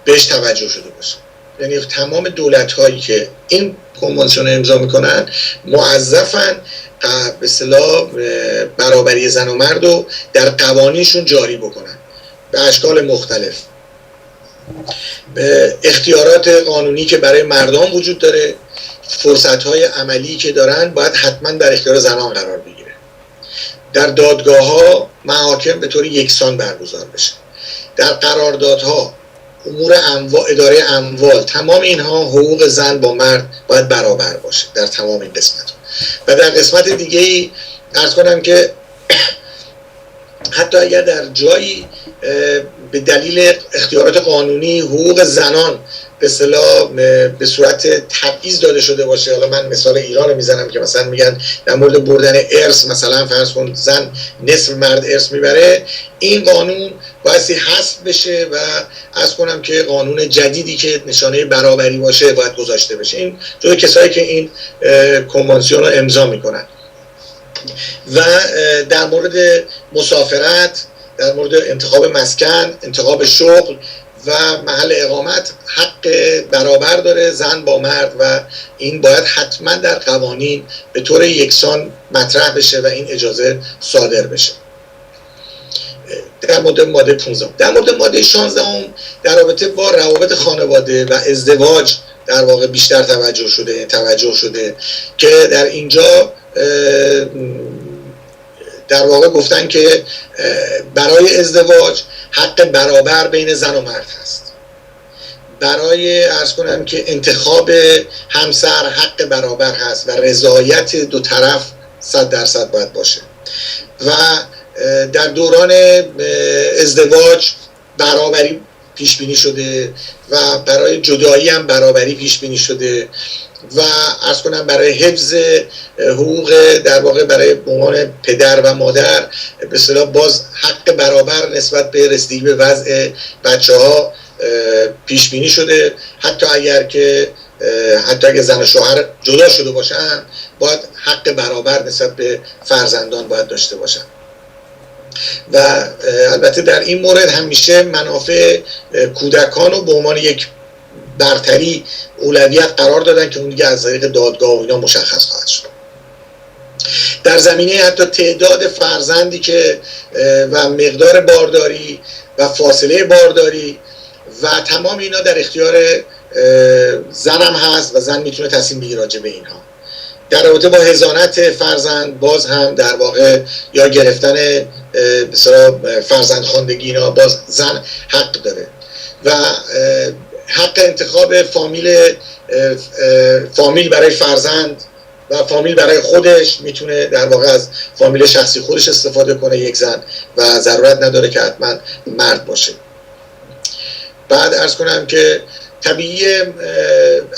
بهش توجه شده باشه. یعنی تمام دولت‌هایی که این کنوانسیون امضا میکنن موظفن به اصطلاح برابری زن و مرد رو در قوانینشون جاری بکنن به اشکال مختلف. اختیارات قانونی که برای مردان وجود داره، فرصت‌های عملی که دارن باید حتما در اختیار زنان قرار بگیره. در دادگاه‌ها محاکم به طور یکسان برگزار بشه. در قراردادها، امور اداره اموال، تمام اینها حقوق زن با مرد باید برابر باشه در تمام این قسمت. و در قسمت دیگه‌ای عرض کنم که حتی اگر در جایی به دلیل اختیارات قانونی حقوق زنان به اصطلاح به صورت تبعیض داده شده باشه، حالا من مثال ایران رو میزنم که مثلا میگن در مورد بردن ارث مثلا فرض کن زن نصف مرد ارث میبره، این قانون بایستی حذف بشه و عرض کنم که قانون جدیدی که نشانه برابری باشه باید گذاشته بشه. این جزو کسایی که این کنوانسیون رو امضا میکنن. و در مورد مسافرت، در مورد انتخاب مسکن، انتخاب شغل و محل اقامت حق برابر داره زن با مرد و این باید حتما در قوانین به طور یکسان مطرح بشه و این اجازه صادر بشه. در مورد ماده 15. در مورد ماده 16 در رابطه با روابط خانواده و ازدواج در واقع بیشتر توجه شده که در اینجا در واقع گفتن که برای ازدواج حق برابر بین زن و مرد هست. برای عرض کنم که انتخاب همسر حق برابر هست و رضایت دو طرف 100% باید باشه. و در دوران ازدواج برابری پیش بینی شده و برای جدایی هم برابری پیش بینی شده و عرض کنم برای حفظ حقوق در واقع برای عنوان پدر و مادر به اصطلاح باز حق برابر نسبت به رسیدگی به وضع بچه‌ها پیش بینی شده. حتی اگر زن و شوهر جدا شده باشن باید حق برابر نسبت به فرزندان باید داشته باشن. و البته در این مورد همیشه منافع کودکان رو به عنوان یک برتری اولویت قرار دادن که اون دیگه از طریق دادگاه و اینا مشخص خواهد شد. در زمینه حتی تعداد فرزندی که و مقدار بارداری و فاصله بارداری و تمام اینا در اختیار زن هم هست و زن میتونه تصمیم بگیره راجع به اینها. در رابطه با حضانت فرزند باز هم در واقع یا گرفتن مثلا فرزند خواندگی اینا باز زن حق داره و حق انتخاب فامیل برای فرزند و فامیل برای خودش میتونه در واقع از فامیل شخصی خودش استفاده کنه یک زن و ضرورت نداره که حتما مرد باشه. بعد عرض کنم که طبیعی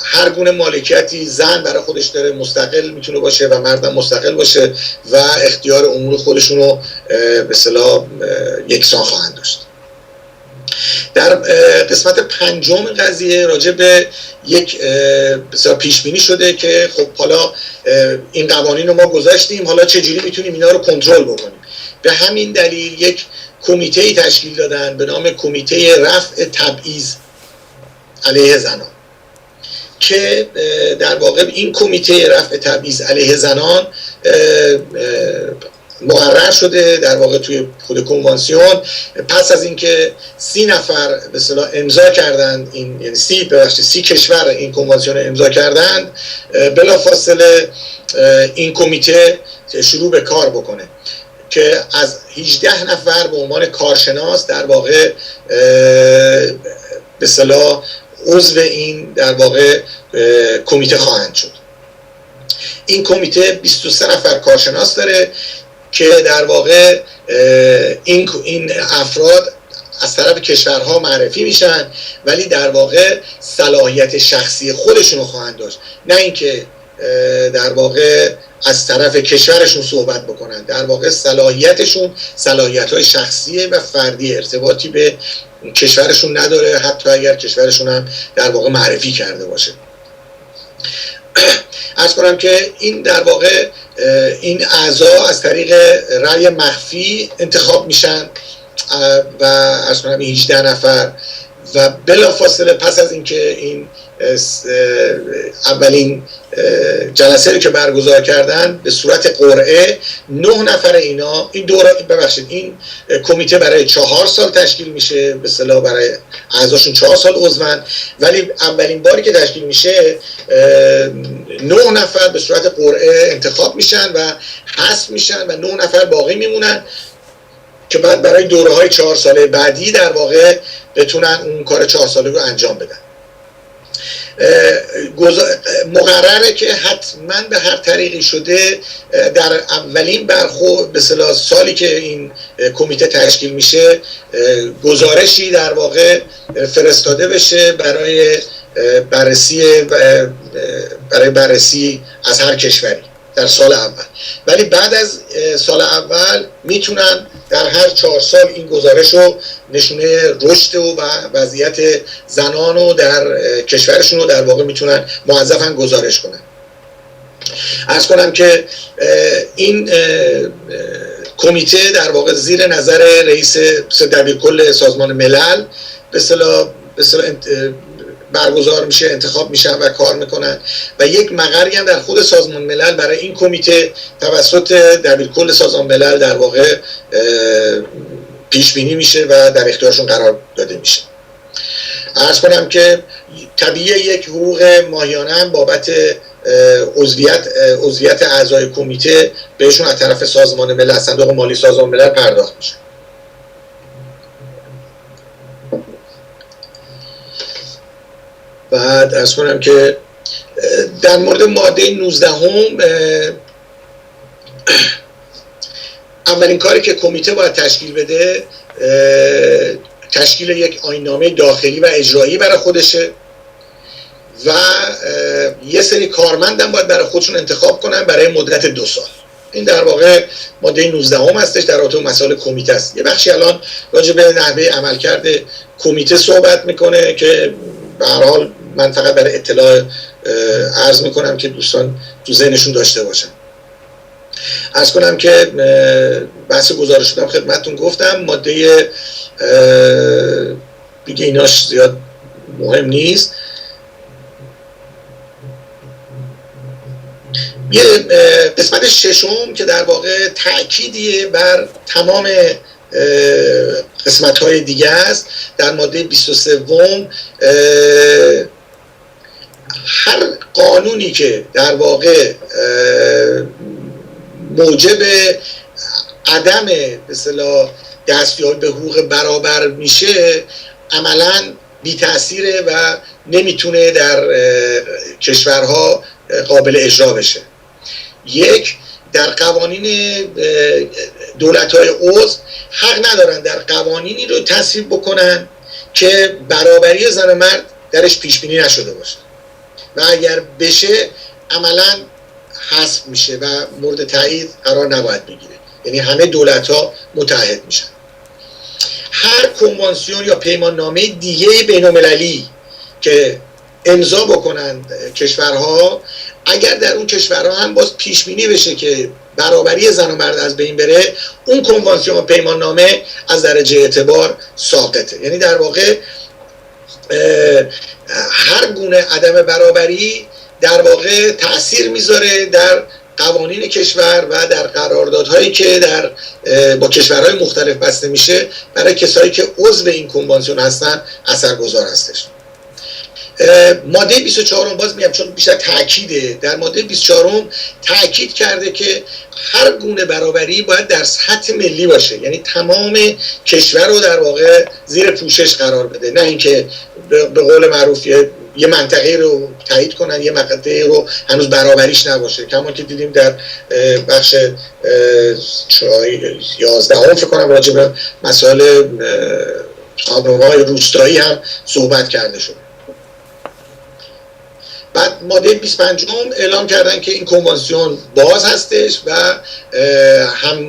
هر گونه مالکیتی زن برای خودش داره مستقل میتونه باشه و مردم مستقل باشه و اختیار امور خودشونو به اصطلاح یکسان خواهند داشت. در قسمت 5 قضیه راجع به یک پیش بینی شده که خب حالا این قوانین رو ما گذاشتیم، حالا چجوری میتونیم اینا رو کنترل بکنیم. به همین دلیل یک کمیته تشکیل دادن به نام کمیته رفع تبعیض علیه زنان که در واقع این کمیته رفع تبعیض علیه زنان مقرر شده در واقع توی خود کنوانسیون. پس از اینکه 30 نفر به اصطلاح امضا کردند، این یعنی 30 کشور این کنوانسیون امضا کردند، بلافاصله این کمیته شروع به کار بکنه که از 18 نفر به عنوان کارشناس در واقع به اصطلاح عضو این در واقع کمیته خواهند شد. این کمیته 23 نفر کارشناس داره که در واقع این افراد از طرف کشورها معرفی میشن، ولی در واقع صلاحیت شخصی خودشون رو خواهند داشت، نه اینکه در واقع از طرف کشورشون صحبت بکنن. در واقع صلاحیتشون صلاحیت‌های شخصیه و فردی، ارتباطی به کشورشون نداره، حتی اگر کشورشون هم در واقع معرفی کرده باشه. عرض کنم که این در واقع این اعضا از طریق رأی مخفی انتخاب میشن و عرض کنم 18 نفر و بلافاصله پس از اینکه این اولین جلسه رو که برگزار کردن به صورت قرعه 9 نفر اینا این این کمیته برای 4 سال تشکیل میشه، به اصطلاح برای اعضاشون 4 سال عضون، ولی اولین باری که تشکیل میشه 9 نفر به صورت قرعه انتخاب میشن و حذف میشن و 9 نفر باقی میمونن که بعد برای دوره‌های 4 ساله بعدی در واقع بتونن اون کار 4 ساله رو انجام بدن. مقرره که حتما به هر طریقی شده در اولین برخورد به اصطلاح سالی که این کمیته تشکیل میشه گزارشی در واقع فرستاده بشه برای بررسی از هر کشوری در سال اول، ولی بعد از سال اول میتونن در هر 4 سال این گزارش رو نشونه رشد و وضعیت زنان رو در کشورشون رو در واقع میتونن موظفن گزارش کنن. عرض کنم که این کمیته در واقع زیر نظر رئیس دبیرکل سازمان ملل به اصطلاح برگزار میشه، انتخاب میشن و کار میکنن و یک مقری هم در خود سازمان ملل برای این کمیته توسط دبیرکل سازمان ملل در واقع پیش بینی میشه و در اختیارشون قرار داده میشه. عرض کنم که طبیعی یک حقوق ماهیانه هم بابت عضویت اعضای کمیته بهشون از طرف سازمان ملل، صندوق مالی سازمان ملل پرداخت میشه. بعد عرض کنم که در مورد ماده 19 اولین کاری که کمیته باید تشکیل بده تشکیل یک آیین‌نامه داخلی و اجرایی برای خودشه و یه سری کارمندم باید برای خودشون انتخاب کنن برای مدت 2 سال. این در واقع ماده 19 هستش، در رابطه با مسائل کمیته است. یه بخشی الان راجع به نحوه عملکرد کمیته صحبت میکنه که به هر حال من فقط برای اطلاع عرض میکنم که دوستان تو ذهنشون داشته باشن. عرض کنم که بحث گزارش شدم خدمتتون گفتم، ماده دیگه ایناش زیاد مهم نیست. یه قسمت ششم که در واقع تأکیدیه بر تمام قسمت‌های دیگه است، در ماده 23 هر قانونی که در واقع موجب عدم به اصطلاح دستیابی به حقوق برابر میشه عملاً بی تأثیره و نمیتونه در کشورها قابل اجرا بشه. یک، در قوانین دولت‌های عضو حق ندارن در قوانینی رو تصویب بکنن که برابری زن و مرد درش پیش بینی نشده باشه و اگر بشه عملاً حذف میشه و مورد تایید قرار نباید بگیره. یعنی همه دولت‌ها متحد میشن. هر کنوانسیون یا پیماننامه دیگه بین‌المللی که امضا بکنن کشورها، اگر در اون کشورها هم باز پیش بینی بشه که برابری زن و مرد از بین بره، اون کنوانسیون و پیماننامه از درجه اعتبار ساقطه. یعنی در واقع هر گونه عدم برابری در واقع تأثیر میذاره در قوانین کشور و در قراردادهایی که با کشورهای مختلف بسته میشه برای کسایی که عضو این کنوانسیون هستن اثرگذار هستش. ماده 24 باز میگم چون بیشتر تاکیده، در ماده 24 تاکید کرده که هر گونه برابری باید در سطح ملی باشه، یعنی تمام کشور رو در واقع زیر پوشش قرار بده، نه اینکه به قول معروف یه منطقه رو تایید کنن یه منطقه رو هنوز برابریش نباشه. کما که دیدیم در بخش 11 فکر کنم راجع به مسائل خانواهای روستایی هم صحبت کرده شد. بعد ماده 25 اعلام کردن که این کنوانسیون باز هستش و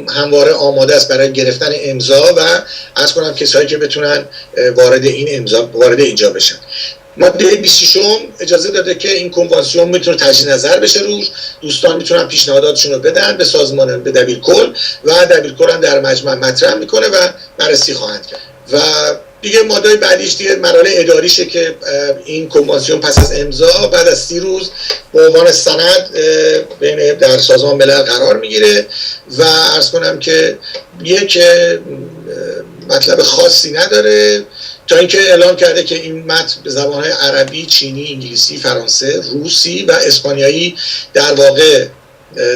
همواره آماده است برای گرفتن امضا و عرض کنم کسایی که بتونن وارد اینجا بشن. ماده 26 اجازه داده که این کنوانسیون میتونه تجدید نظر بشه روش، دوستان میتونن پیشنهاداتشون رو بدن به سازمان، به دبیرکل و دبیرکل هم در مجمع مطرح میکنه و بررسی خواهند کرد. و دیگه ماده بعدیش دیگه مراحل اداریشه که این کنوانسیون پس از امضا بعد از 30 روز به عنوان سند در سازمان ملل قرار میگیره و عرض کنم که یک مطلب خاصی نداره تا اینکه اعلام کرده که این متن به زبان‌های عربی، چینی، انگلیسی، فرانسه، روسی و اسپانیایی در واقع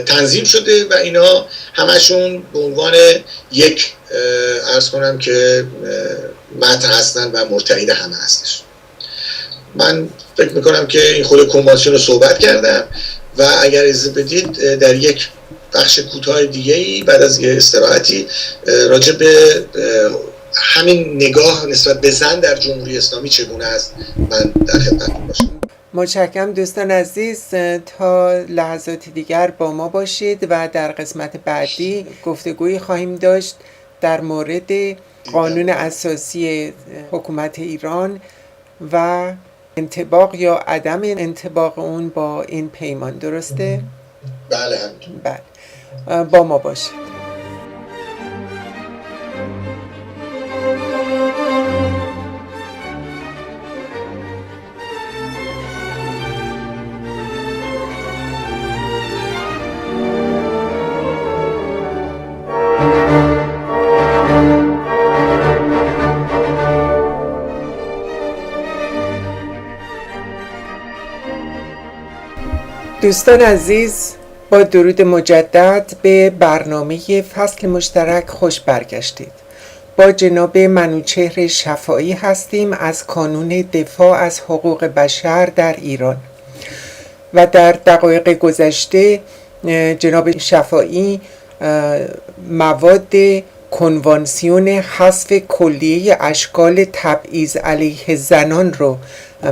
تنظیم شده و اینا همشون به عنوان یک عرض کنم که متن هستن و مرتعید همه هستش. من فکر میکنم که این خود کنوانسیون رو صحبت کردم و اگر اجازه بدید در یک بخش کوتاه دیگه‌ای بعد از یه استراحتی راجع به همین نگاه نسبت به زن در جمهوری اسلامی چگونه است من در خدمتتون باشم. متشکرم دوستان عزیز، تا لحظاتی دیگر با ما باشید و در قسمت بعدی گفتگویی خواهیم داشت در مورد قانون اساسی حکومت ایران و انطباق یا عدم انطباق اون با این پیمان. درسته؟ بله همینطور. بله، با ما باشید. دوستان عزیز، با درود مجدد به برنامه فصل مشترک خوش برگشتید. با جناب منوچهر شفاعی هستیم از کانون دفاع از حقوق بشر در ایران و در دقایق گذشته جناب شفاعی مواد کنوانسیون حذف کلیه اشکال تبعیض علیه زنان رو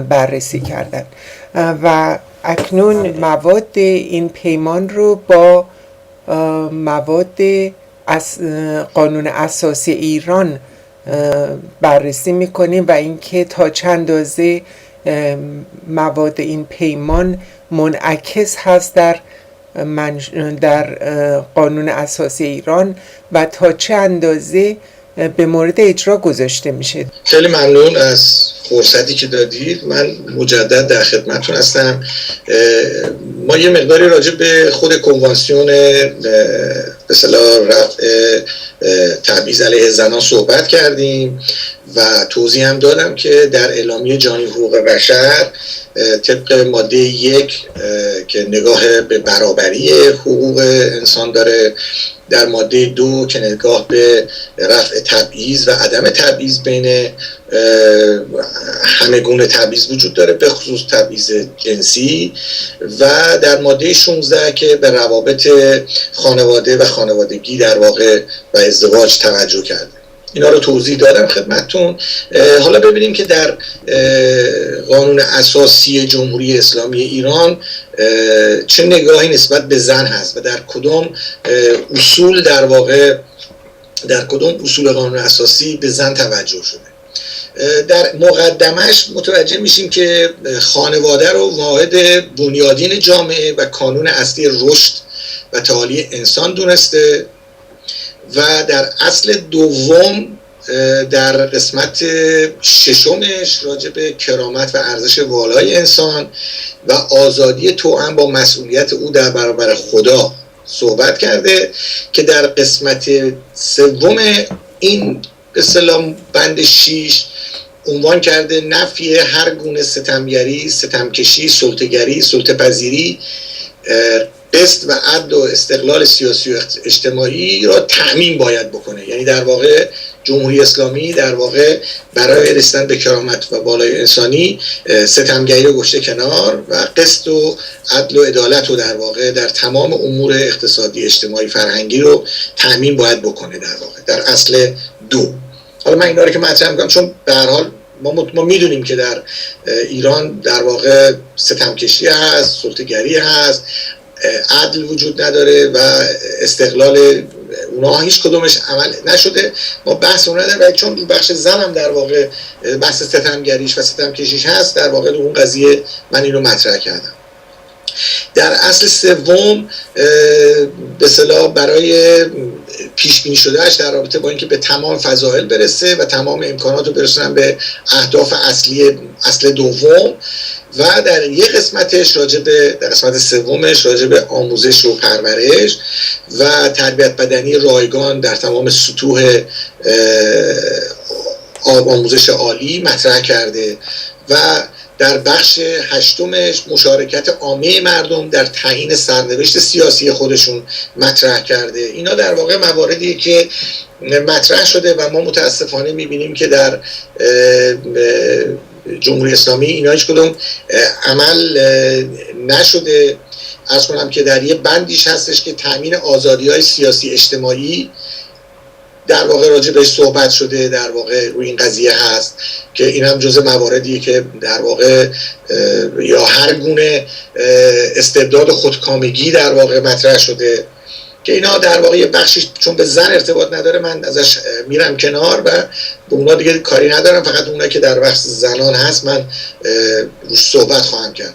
بررسی کردند و اکنون مواد این پیمان رو با مواد از قانون اساسی ایران بررسی میکنیم و اینکه تا چند اندازه مواد این پیمان منعکس هست در قانون اساسی ایران و تا چه اندازه به مورد اجرا گذاشته میشه. خیلی ممنون از فرصتی که دادید. من مجدد در خدمتتون هستم. ما یه مقداری راجع به خود کنوانسیون به اصطلاح رفع تبعیض علیه زنان صحبت کردیم و توضیح هم دادم که در اعلامیه جهانی حقوق بشر طبق ماده 1 که نگاه به برابری حقوق انسان داره، در ماده 2 که نگاه به رفع تبعیض و عدم تبعیض بین همه گونه تبعیض وجود داره به خصوص تبعیض جنسی، و در ماده 16 که به روابط خانواده و خانوادگی در واقع و ازدواج توجه کرده. اینا رو توضیح دادم خدمتتون. حالا ببینیم که در قانون اساسی جمهوری اسلامی ایران چه نگاهی نسبت به زن هست و در کدام اصول در واقع در کدام اصول قانون اساسی به زن توجه شده. در مقدمش متوجه میشیم که خانواده رو واحد بنیادین جامعه و کانون اصلی رشد و تعالی انسان دونسته و در اصل دوم در قسمت ششمش راجع به کرامت و ارزش والای انسان و آزادی توأم با مسئولیت او در برابر خدا صحبت کرده که در قسمت سوم این به اصطلاح بند 6 عنوان کرده نفی هر گونه ستمگری، ستمکشی، سلطه‌گری، سلطه‌پذیری، قسط و عدل و استقلال سیاسی و اجتماعی را تأمین باید بکنه. یعنی در واقع جمهوری اسلامی در واقع برای رسیدن به کرامت و بالای انسانی ستمگری رو گذاشته کنار و قسط و عدل و عدالت رو در واقع در تمام امور اقتصادی، اجتماعی، فرهنگی رو تأمین باید بکنه در واقع در اصل 2. حالا من اینا رو که مطرح میکنم چون به هر حال ما میدونیم که در ایران در واقع ستمکشی هست، سلطه‌گری هست، عدل وجود نداره و استقلال اونها هیچ کدومش عمل نشده. ما بحث اون نداریم ولی چون بخش زن هم در واقع بحث ستمگریش و ستمکشیش هست در واقع اون قضیه من اینو مطرح کردم. در اصل سوم به اصطلاح برای پیش بینی شدهش در رابطه با اینکه به تمام فضائل برسه و تمام امکانات رو برسونن به اهداف اصل دوم و در یک قسمتش در قسمت سومش راجع به آموزش و پرورش و تربیت بدنی رایگان در تمام سطوح آموزش عالی مطرح کرده و در بخش هشتمش مشارکت عامه مردم در تعیین سرنوشت سیاسی خودشون مطرح کرده. اینا در واقع مواردی که مطرح شده و ما متاسفانه میبینیم که در جمهوری اسلامی اینا هیچ کدوم عمل نشده. عرض کنم که در یه بندیش هستش که تامین آزادی‌های سیاسی اجتماعی در واقع راجع بهش صحبت شده، در واقع روی این قضیه هست که این هم جزء مواردیه که در واقع یا هر گونه استبداد خودکامگی در واقع مطرح شده که اینا در واقع یه بخشی چون به زن ارتباط نداره من ازش میرم کنار و به اونا دیگه کاری ندارم، فقط اونایی که در بخش زنان هست من روش صحبت خواهم کرد.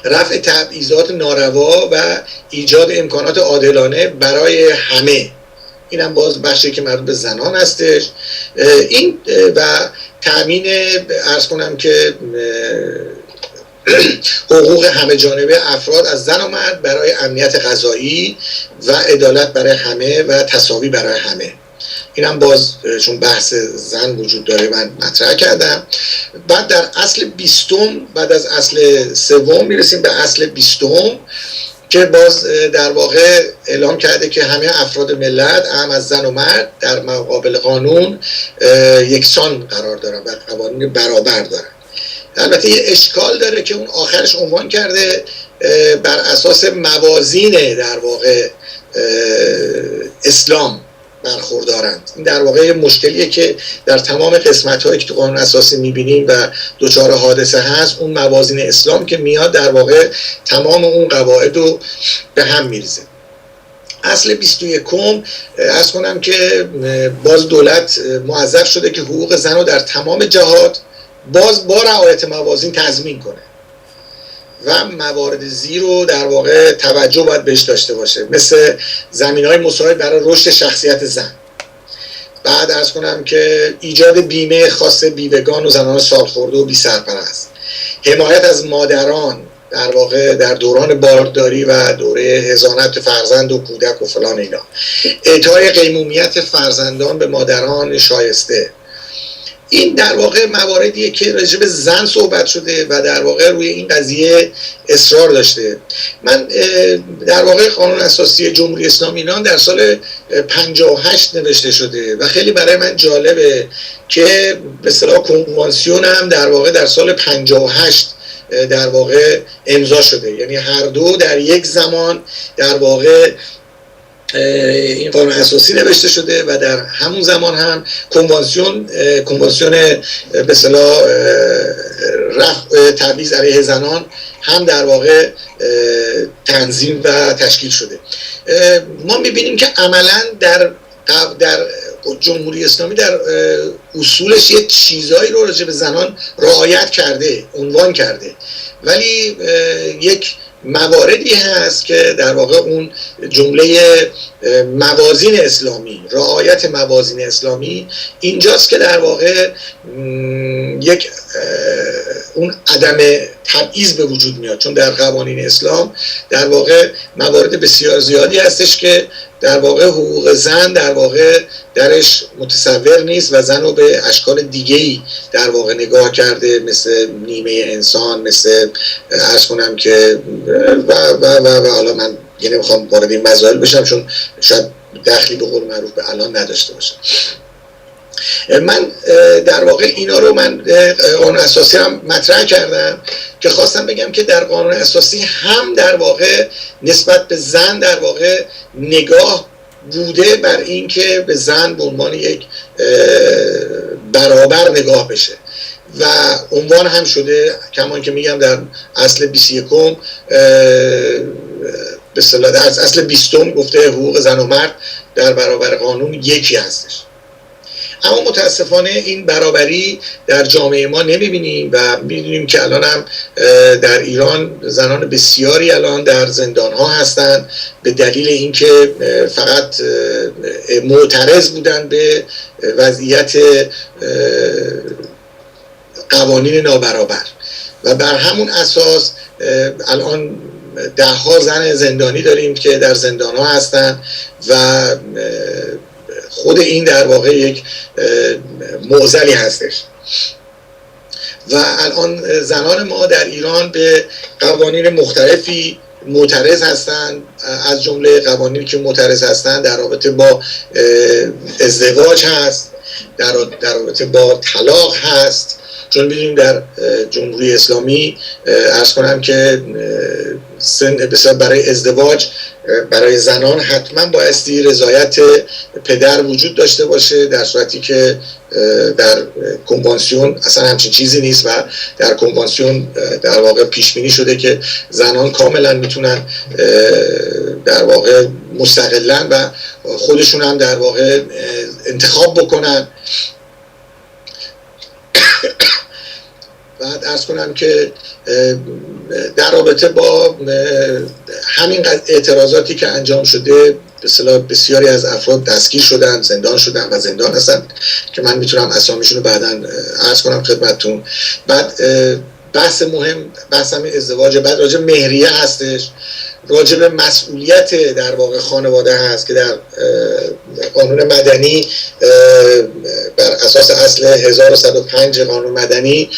رفع تبعیضات ناروا و ایجاد امکانات عادلانه برای همه، اینم باز بخشی که مربوط به زنان هستش. این و تامین عرض کنم که حقوق همه جانبه افراد از زن و مرد برای امنیت غذایی و عدالت برای همه و تساوی برای همه، اینم باز چون بحث زن وجود داره من مطرح کردم. بعد در اصل 20 بعد از اصل سوم میرسیم به اصل 20 که باز در واقع اعلام کرده که همه افراد ملت هم از زن و مرد در مقابل قانون یکسان قرار دارن و قوانین برابر دارن. البته یه اشکال داره که اون آخرش عنوان کرده بر اساس موازین در واقع اسلام برخوردارند. این در واقع مشکلیه که در تمام قسمت‌هایی که تو قانون اساسی می‌بینیم و دوچار حادثه هست، اون موازین اسلام که میاد در واقع تمام اون قواعد رو به هم میریزه. اصل 21 عرض کنم که باز دولت موظف شده که حقوق زن رو در تمام جهات باز با رعایت موازین تضمین کنه و موارد زیر رو در واقع توجه باید بهش داشته باشه، مثل زمینهای مساعد برای رشد شخصیت زن. بعد عرض کنم که ایجاد بیمه خاص بیوگان و زنان سالخورده و بی سرپرست، حمایت از مادران در واقع در دوران بارداری و دوره حضانت فرزند و کودک و فلان اینا، اعطای قیمومیت فرزندان به مادران شایسته. این در واقع مواردیه که راجع به زن صحبت شده و در واقع روی این قضیه اصرار داشته. من در واقع قانون اساسی جمهوری اسلامی ایران در سال 58 نوشته شده و خیلی برای من جالبه که به اصطلاح کنوانسیون هم در واقع در سال 58 در واقع امضا شده، یعنی هر دو در یک زمان در واقع این قانون اساسی نوشته شده و در همون زمان هم کنوانسیون به اصطلاح رفع تبعیض علیه زنان هم در واقع تنظیم و تشکیل شده. ما می‌بینیم که عملاً در جمهوری اسلامی در اصولش یه چیزایی رو راجع به زنان رعایت کرده، عنوان کرده، ولی یک مواردی هست که در واقع اون جمله موازین اسلامی، رعایت موازین اسلامی اینجاست که در واقع یک اون عدم تبعیض به وجود میاد، چون در قوانین اسلام در واقع موارد بسیار زیادی هستش که در واقع حقوق زن در واقع درش متصور نیست و زن رو به اشکال دیگه‌ای در واقع نگاه کرده، مثل نیمه انسان، مثل عرض کنم که و حالا من یعنی نمیخوام وارد این مسائل بشم چون شاید دخلی به قول معروف به الان نداشته باشم. من در واقع اینا رو من قانون اساسی هم مطرح کردم که خواستم بگم که در قانون اساسی هم در واقع نسبت به زن در واقع نگاه بوده بر این که به زن به عنوان یک برابر نگاه بشه و عنوان هم شده، کمان که میگم در اصل 21 به اصطلاح در اصل 20 گفته حقوق زن و مرد در برابر قانون یکی هستش. اما متاسفانه این برابری در جامعه ما نمیبینیم و میدونیم که الان هم در ایران زنان بسیاری الان در زندان ها هستند به دلیل اینکه فقط معترض بودن به وضعیت قوانین نابرابر و بر همون اساس الان ده ها زن زندانی داریم که در زندان ها هستند و خود این در واقع یک معضلی هستش و الان زنان ما در ایران به قوانین مختلفی معترض هستند، از جمله قوانینی که معترض هستند در رابطه با ازدواج هست، در رابطه با طلاق هست، چون می‌دونیم در جمهوری اسلامی عرض کنم که سن بسیار برای ازدواج برای زنان حتما بایستی رضایت پدر وجود داشته باشه، در صورتی که در کنوانسیون اصلا همچین چیزی نیست و در کنوانسیون در واقع پیش بینی شده که زنان کاملا میتونن در واقع مستقلاً و خودشون هم در واقع انتخاب بکنن. بعد عرض کنم که در رابطه با همین اعتراضاتی که انجام شده بسیاری از افراد دستگیر شدن، زندان شدن و زندان هستن که من میتونم اسامیشون رو بعداً عرض کنم خدمتتون. بعد بحث مهم بحث همین ازدواج، بعد راجع مهریه هستش، راجع به مسئولیت در واقع خانواده هست که در قانون مدنی بر اساس اصل 1105 قانون مدنی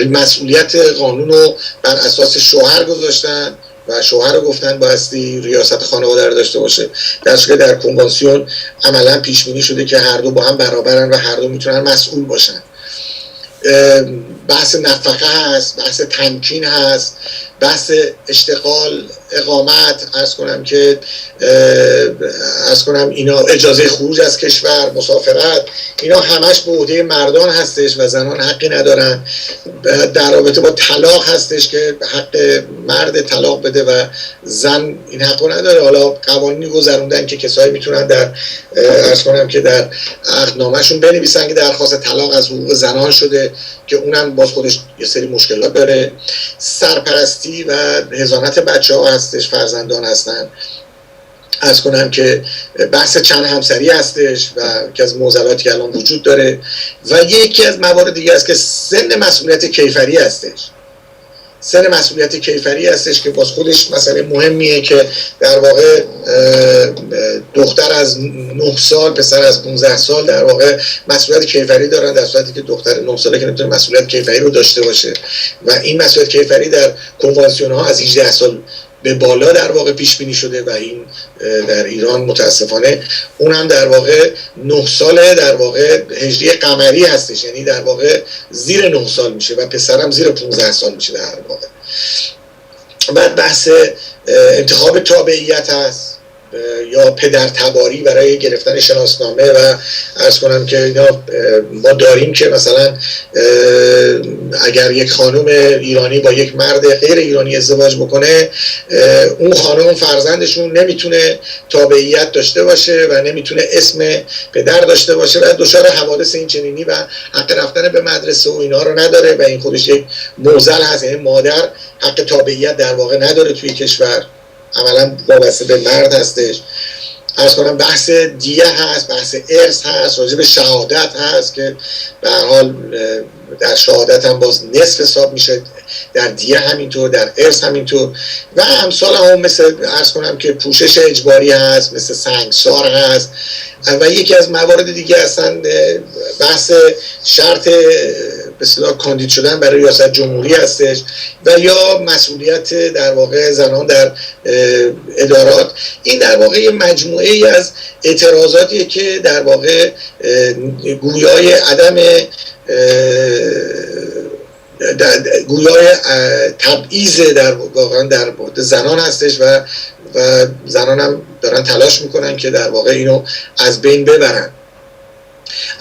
مسئولیت قانون رو بر اساس شوهر گذاشتن و شوهر رو گفتن بایستی ریاست خانواده رو داشته باشه، در صورتی که در کنوانسیون عملا پیش بینی شده که هر دو با هم برابرن و هر دو میتونن مسئول باشن. بحث نفقه هست، بحث تمکین هست، بحث اشتغال، اقامت، عرض کنم اینا، اجازه خروج از کشور، مسافرت، اینا همش به عهده مردان هستش و زنان حقی ندارن. در رابطه با طلاق هستش که حق مرد طلاق بده و زن این حقو نداره. حالا قوانینی گذروندن که کسایی میتونن در عرض کنم که در عقدنامه‌شون بنویسن که درخواست طلاق از حقوق زنان شده که اونم باز خودش یه سری مشکلات داره. سرپرستی و حضانت بچه‌ها هستش، فرزندان هستن. عرض کنم که بحث چند همسری هستش و که از معضلاتی که الان وجود داره و یکی از موارد دیگه است که سن مسئولیت کیفری هستش. سن مسئولیت کیفری هستش که باز خودش مسئله مهمیه که در واقع دختر از 9 سال، پسر از 15 سال در واقع مسئولیت کیفری دارن، در صورتی که دختر 9 ساله که نمیتونه مسئولیت کیفری رو داشته باشه و این مسئولیت کیفری در کنوانسیون ها از 18 سال به بالا در واقع پیش بینی شده و این در ایران متاسفانه اون هم در واقع 9 ساله در واقع هجری قمری هستش، یعنی در واقع زیر 9 سال میشه و پسرم زیر 15 سال میشه در واقع. بعد بحث انتخاب تابعیت هست، یا پدر تباری برای گرفتن شناسنامه و عرض کنم که اینا ما داریم که مثلا اگر یک خانم ایرانی با یک مرد غیر ایرانی ازدواج بکنه، اون خانم فرزندشون نمیتونه تابعیت داشته باشه و نمیتونه اسم پدر داشته باشه و دچار حوادث این چنینی و حق رفتن به مدرسه و اینا رو نداره و این خودش یک معضل هست. یعنی مادر حق تابعیت در واقع نداره توی کشور، عملا وابسته به مرد هستش. عرض کنم بحث دیه هست، بحث ارث هست، راجع به شهادت هست که به هر حال در شهادت هم باز نصف حساب میشه، در دیه همینطور، در ارث همینطور و امثال هم مثل عرض کنم که پوشش اجباری هست، مثل سنگسار هست و یکی از موارد دیگه اصلا بحث شرط به اصطلاح کاندید شدن برای ریاست جمهوری هستش و یا مسئولیت در واقع زنان در ادارات. این در واقع یه مجموعه ای از اعتراضاتیه که در واقع گویای عدم گویای تبعیض در واقعا در مورد زنان هستش و زنان هم دارن تلاش میکنن که در واقع اینو از بین ببرن.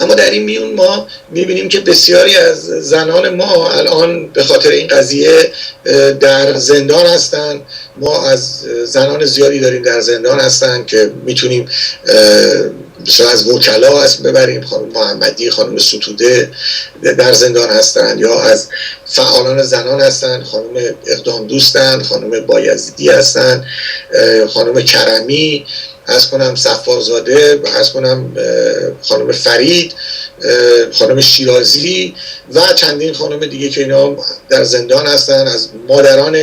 اما در این میون ما میبینیم که بسیاری از زنان ما الان به خاطر این قضیه در زندان هستن. ما از زنان زیادی داریم در زندان هستن که میتونیم از وکلا اسم ببریم، خانم محمدی، خانم ستوده در زندان هستن، یا از فعالان زنان هستن، خانم اقدام دوستن، خانم بایزیدی هستن، خانم کرمی، عرض کنم صفارزاده، عرض کنم خانم فرید، خانم شیرازی و چندین خانم دیگه که اینا در زندان هستن. از مادران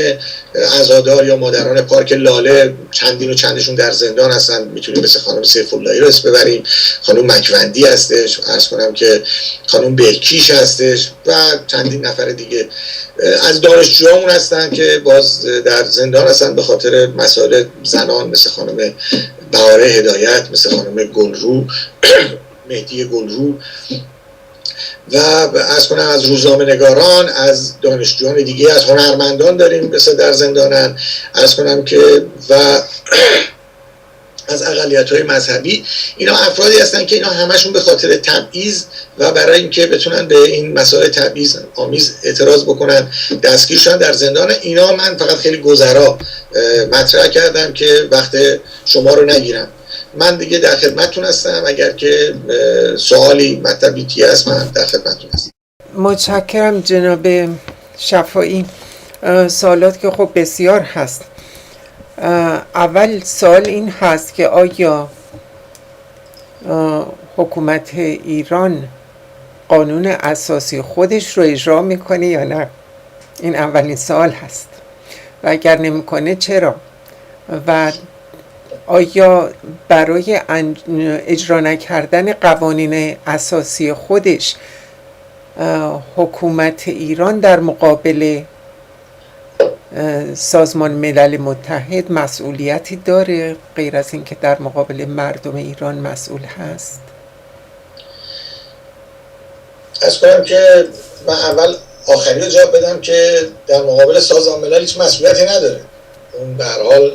عزادار یا مادران پارک لاله چندین و چندشون در زندان هستن، میتونیم مثل خانم سیف اللهی رو اسم ببریم، خانم مکوندی هستش، عرض کنم که خانم بلکیش هستش و چندین نفر دیگه. از دانشجوامون هستن که باز در زندان هستن به خاطر مسائل زنان، مثل خانم بهاره هدایت، مثل خانم گلرو مهدی گلرو و از کنم از روزنامه نگاران، از دانشجویان دیگه، از هنرمندان داریم مثل در زندانن، از کنم که و از اقلیت‌های مذهبی. اینا افرادی هستن که اینا همشون به خاطر تبعیض و برای اینکه بتونن به این مسائل تبعیض آمیز اعتراض بکنن دستگیر شدن در زندان. اینا من فقط خیلی گذرا مطرح کردم که وقت شما رو نگیرم. من دیگه در خدمتتون هستم، اگر که سوالی مطلبی هست من در خدمتتون هستم. متشکرم جناب شفاعی. سوالات که خب بسیار هست. اول سوال این هست که آیا حکومت ایران قانون اساسی خودش رو اجرا میکنه یا نه؟ این اولین سوال هست و اگر نمیکنه چرا؟ و آیا برای اجرا نکردن قوانین اساسی خودش حکومت ایران در مقابل سازمان ملل متحد مسئولیتی داره غیر از اینکه در مقابل مردم ایران مسئول هست؟ از کنم که من اول آخری رو جواب بدم که در مقابل سازمان ملل هیچ مسئولیتی نداره. اون به هر حال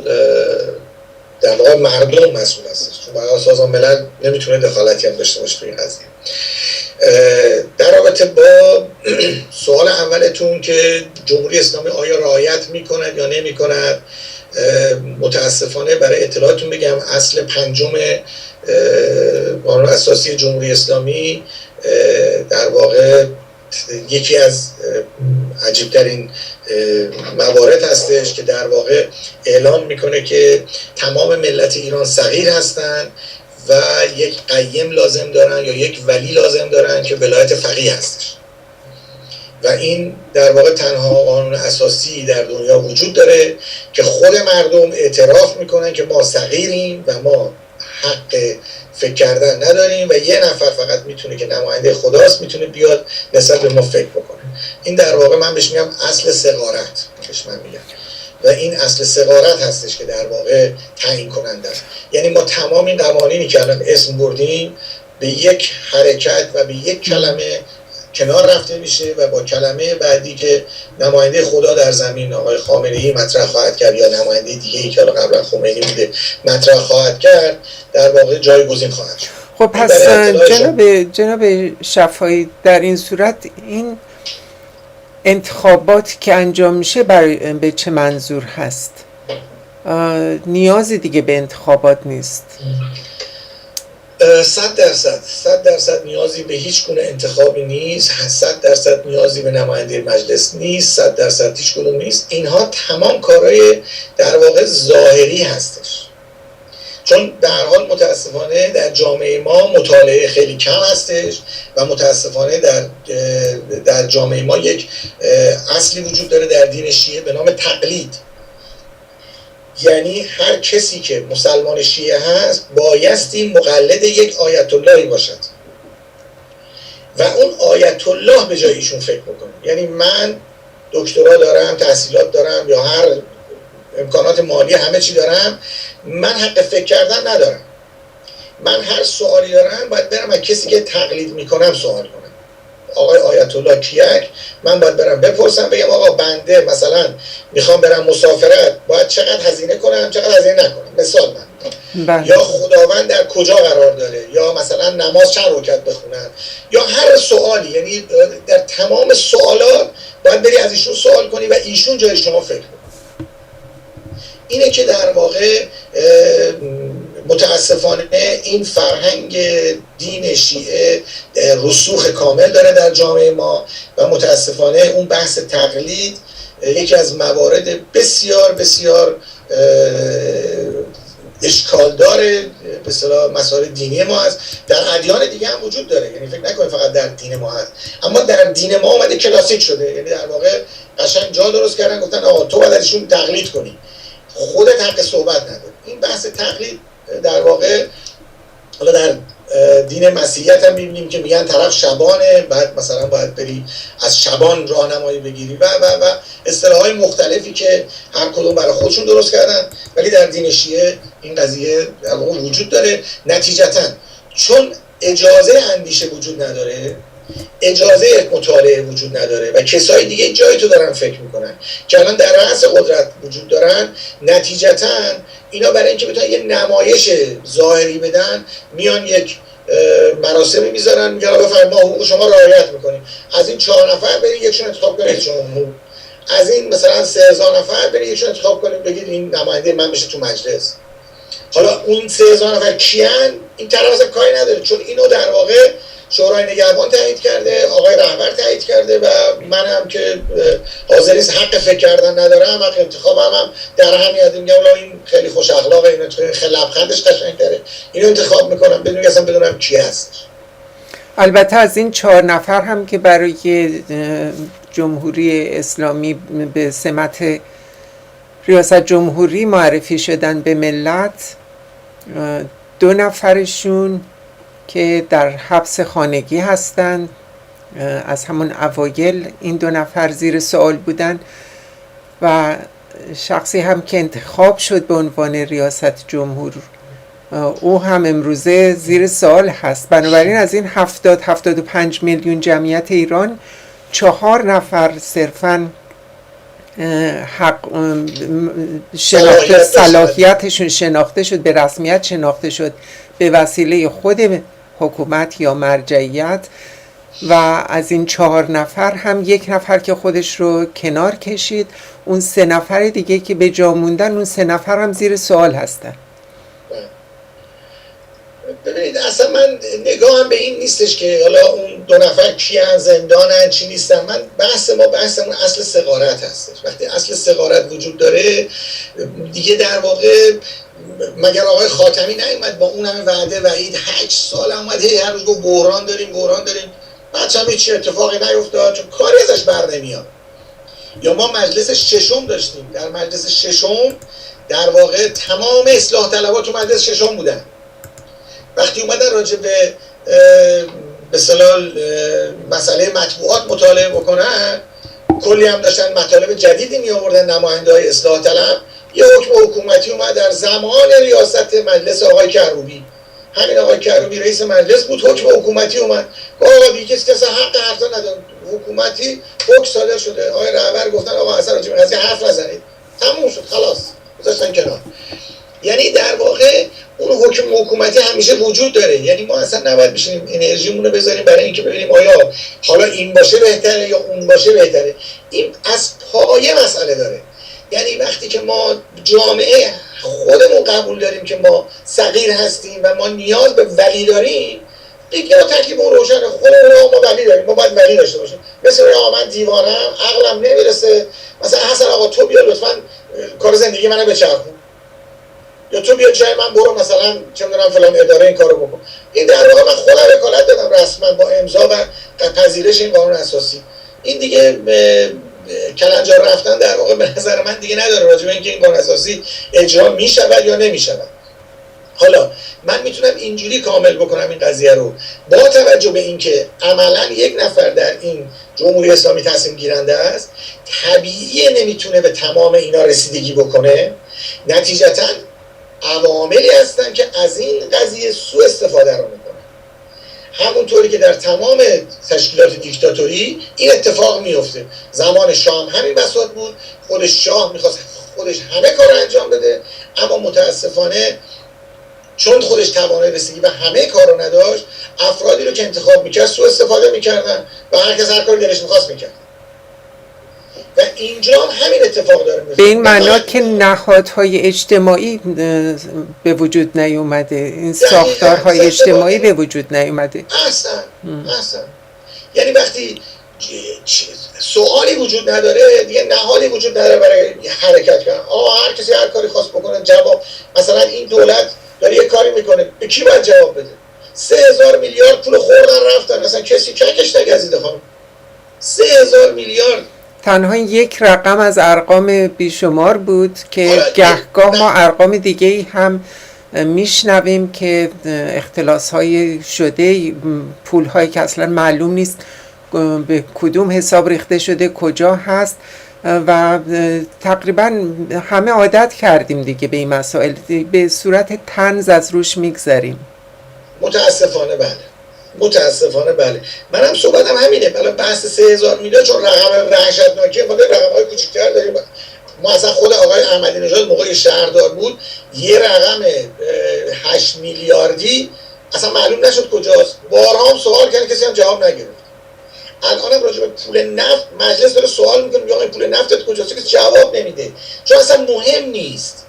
در واقع مردم مسئول هستش، چون برای سازمان ملل نمیتونه دخالتی هم داشته باشه توی این قضیه. در رابطه با سوال اولتون که جمهوری اسلامی آیا رعایت میکند یا نمیکند، متاسفانه برای اطلاعاتون بگم اصل 5 قانون اساسی جمهوری اسلامی در واقع یکی از عجیبترین موارد هستش که در واقع اعلام میکنه که تمام ملت ایران صغیر هستند و یک قیم لازم دارن یا یک ولی لازم دارن که ولایت فقیه هستش و این در واقع تنها قانون اساسی در دنیا وجود داره که خود مردم اعتراف میکنن که ما صغیریم و ما حق فکر کردن نداریم و یه نفر فقط میتونه که نماینده خداست میتونه بیاد نسبت به ما فکر بکنه. این در واقع من بهش میگم اصل صغارت بهش من میگم و این اصل صغارت هستش که در واقع تعیین کننده است. یعنی ما تمام این قوانینی که الان اسم بردیم به یک حرکت و به یک کلمه کنار رفته میشه و با کلمه بعدی که نماینده خدا در زمین آقای خامنه‌ای مطرح خواهد کرد یا نماینده دیگه‌ای که قبلا خمینی بوده مطرح خواهد کرد، در واقع جایگزین خواهد شد. خب پس جناب شفایی، در این صورت این انتخابات که انجام میشه به چه منظور هست؟ نیازی دیگه به انتخابات نیست. 100% نیازی به هیچ گونه انتخابی نیست، 100% نیازی به نماینده مجلس نیست، 100% هیچ گونه نیست. اینها تمام کارهای در واقع ظاهری هستش، چون در حال متاسفانه در جامعه ما مطالعه خیلی کم هستش و متاسفانه در جامعه ما یک اصلی وجود داره در دین شیعه به نام تقلید. یعنی هر کسی که مسلمان شیعه هست بایستی مقلد یک آیت اللهی باشد و اون آیت الله به جای ایشون فکر بکنه. یعنی من دکترا دارم، تحصیلات دارم یا هر امکانات مالی همه چی دارم، من حق فکر کردن ندارم. من هر سوالی دارم باید برم از کسی که تقلید میکنم سوال کنم. آقای آیت الله کیک من باید برم بپرسم، بگم آقا بنده مثلا میخوام برم مسافرت، باید چقدر هزینه کنم، چقدر هزینه نکنم، مثال من یا خداوند در کجا قرار داره، یا مثلا نماز چند رکعت بخونن، یا هر سوالی. یعنی در تمام سوالات باید بری از ایشون سوال کنی و ایشون جای شما فکر کنه. اینه که در واقع متاسفانه این فرهنگ دین شیعه رسوخ کامل داره در جامعه ما و متاسفانه اون بحث تقلید یکی از موارد بسیار بسیار اشکالدار به اصطلاح مسائل دینی ما هست. در ادیان دیگه هم وجود داره، یعنی فکر نکنید فقط در دین ما هست، اما در دین ما اومده کلاسیک شده. یعنی در واقع قشنگ جا درست کردن، گفتن آقا تو باید ازشون تقلید کنی، خودت حق صحبت نداری. این بحث تقلید در واقع حالا در دین مسیحیت هم می‌بینیم که میگن طرف شبانه، بعد مثلا باید بری از شبان راهنمایی بگیری و اصطلاحات مختلفی که هر کدوم برای خودشون درست کردن، ولی در دین شیعه این قضیه در واقع وجود داره. نتیجتاً چون اجازه اندیشه وجود نداره، اجازه مطالعه وجود نداره و کسای دیگه جای تو دارن فکر میکنن که الان در رأس قدرت وجود دارن، نتیجتاً اینا برای اینکه بتونن یه نمایش ظاهری بدن میان یک مراسمی میذارن، میگن بفرمایید ما حقوق شما رعایت میکنیم، از این 4 نفر برید یکشون انتخاب کنید شما، از این مثلا 3000 نفر برید یکشون انتخاب کنید بگید این نماینده من بشه تو مجلس. حالا اون 3000 نفر کیان این طرف کاری نداره، چون اینو در واقع شورای نگهبان تایید کرده، آقای رهبر تایید کرده و من هم که حاضر نیست حق فکر کردن ندارم، حق انتخابم هم در هم میاد، میگم این خیلی خوش اخلاقه، این خیلی لبخندش قشنگ‌تره، اینو انتخاب میکنم بدون اصلا بدونم کی هست. البته از این 4 نفر هم که برای جمهوری اسلامی به سمت ریاست جمهوری معرفی شدن به ملت، 2 نفرشون که در حبس خانگی هستند، از همون اوایل این 2 نفر زیر سوال بودن و شخصی هم که انتخاب شد به عنوان ریاست جمهور او هم امروزه زیر سوال هست. بنابراین از این 70-75 میلیون جمعیت ایران 4 نفر صرفاً صلاحیتشون شناخته شد، به رسمیت شناخته شد به وسیله خود حکومت یا مرجعیت، و از این 4 نفر هم 1 نفر که خودش رو کنار کشید، اون 3 نفر دیگه که به جا موندن، اون 3 نفر هم زیر سوال هستن. ببینید اصلا من نگاهم به این نیستش که حالا اون 2 نفر کیان، زندانن، چی نیستن. من بحثمون اصل صغارت هستش. وقتی اصل صغارت وجود داره دیگه در واقع مگر آقای خاتمی نیومد با اون همه وعده وعید 8 سال اومد هر روز گفت بحران داریم بعد هم هیچ اتفاقی نیفتاد چون کاری ازش بر نمیاد. یا ما مجلس ششم داشتیم، در مجلس ششم در واقع تمام اصلاح طلبها تو مجلس ششم بودن. وقتی اومدن راجع به اصطلاح مسئله مطبوعات مطالعه بکنن، کلی هم داشتن مطالب جدیدی می آوردن نماینده‌های اصلاح طلب، یه حکم حکومتی اومد در زمان ریاست مجلس آقای کروبی همین آقای کروبی رئیس مجلس بود، حکم حکومتی اومد آقا دیگه کسی اصلا حق حرف نداره، حکومتی حکم صادر شده، آقای رهبر گفتن آقا اصلا راجع به قضیه حرف نزنید، تموم شد خلاص، گذاشتن کنار. یعنی در واقع اون حکم حکومتی همیشه وجود داره، یعنی ما اصلا نباید بشینیم انرژیمون رو بذاریم برای اینکه ببینیم آیا حالا این باشه بهتره یا اون باشه بهتره. این از پایه مسئله داره. یعنی وقتی که ما جامعه خودمون قبول داریم که ما صغیر هستیم و ما نیاز به ولی داریم، دیگه ما تکلیفمون روشنه، خودمون ما ولی داریم، ما باید ولی داشته باشیم. مثل آقا من دیوانم، عقلم نمیرسه، مثلا حسن آقا تو بیا لطفاً کار زندگی منو بچرخون، یا تو بیا جای من برو مثلا چه میدونم فلان اداره این کارو بکن. این در واقع من خودم وکالت دادم رسما با امضا و پذیرش این قانون اساسی. این دیگه کلنجار رفتن در واقع به نظر من دیگه نداره راجع به اینکه این قانون اساسی اجرا میشود یا نمیشود. حالا من میتونم اینجوری کامل بکنم این قضیه رو، با توجه به اینکه عملا یک نفر در این جمهوری اسلامی تصمیم گیرنده است، طبیعیه نمیتونه به تمام اینا رسیدگی بکنه، نتیجتا عواملی هستن که از این قضیه سوء استفاده رو میکنن. همونطوری که در تمام تشکیلات دیکتاتوری این اتفاق میفته. زمان شاه هم همین بساط بود، خود شاه میخواست خودش همه کار انجام بده، اما متاسفانه چون خودش توانایی رسیدگی به همه کار رو نداشت، افرادی رو که انتخاب میکرد سوء استفاده میکردن و هر کس هر کاری دلش میخواست میکرد. و اینجا هم همین اتفاق داره میفته. به این معنا که نهادهای اجتماعی به وجود نیومده، این ساختارهای اجتماعی به وجود نیومده. احسن. یعنی وقتی سوالی وجود نداره، دیگه نهادی وجود نداره برای حرکت کردن. هر کسی هر کاری خواست بکنه، جواب مثلا این دولت داره یه کاری میکنه، به کی باید جواب بده؟ 3000 میلیارد پول خوردن رفتن، مثلا کسی ککش نگزیده خانم. 3000 میلیارد تنها یک رقم از ارقام بیشمار بود که گهگاه ما ارقام دیگه هم میشنویم که اختلاس‌های شده، پول‌هایی که اصلا معلوم نیست به کدوم حساب ریخته شده، کجا هست و تقریبا همه عادت کردیم دیگه به این مسائل، به صورت طنز از روش میگذریم. متاسفانه بله. منم صحبتم همینه. بالا بحث 3000 میلیارد چون رقم وحشتناکیه، ما رقم‌های کوچیک‌تر داریم. ما اصلا خود آقای احمدی نژاد موقع شهردار بود یه رقم 8 میلیاردی اصلا معلوم نشد کجاست. بارها هم سوال کردن، کسی هم جواب نگرفت. الانم راجع به پول نفت مجلس داره سوال میکنه، آقا پول نفتت کجاست؟ کسی جواب نمیده، چون اصلا مهم نیست.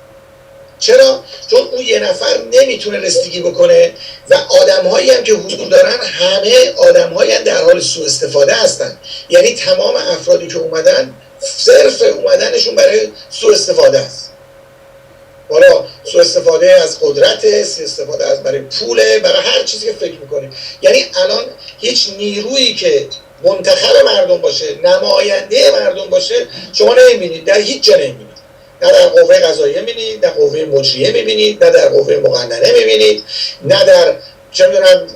چرا؟ چون اون یه نفر نمیتونه رسیدگی بکنه و آدم‌هایی هم که حضور دارن همه آدم‌هایی هم در حال سوء استفاده هستن. یعنی تمام افرادی که اومدن صرف اومدنشون برای سوء استفاده است. حالا سوء استفاده از قدرت، سوء استفاده از برای پوله، برای هر چیزی که فکر می‌کنید. یعنی الان هیچ نیرویی که منتخب مردم باشه، نماینده مردم باشه، شما نمی‌بینید، در هیچ جا نمی‌بینید. نه در قوه قضاییه می‌بینید، نه قوه مجریه می‌بینید، نه در قوه مقننه می‌بینید، نه در چه می‌دونم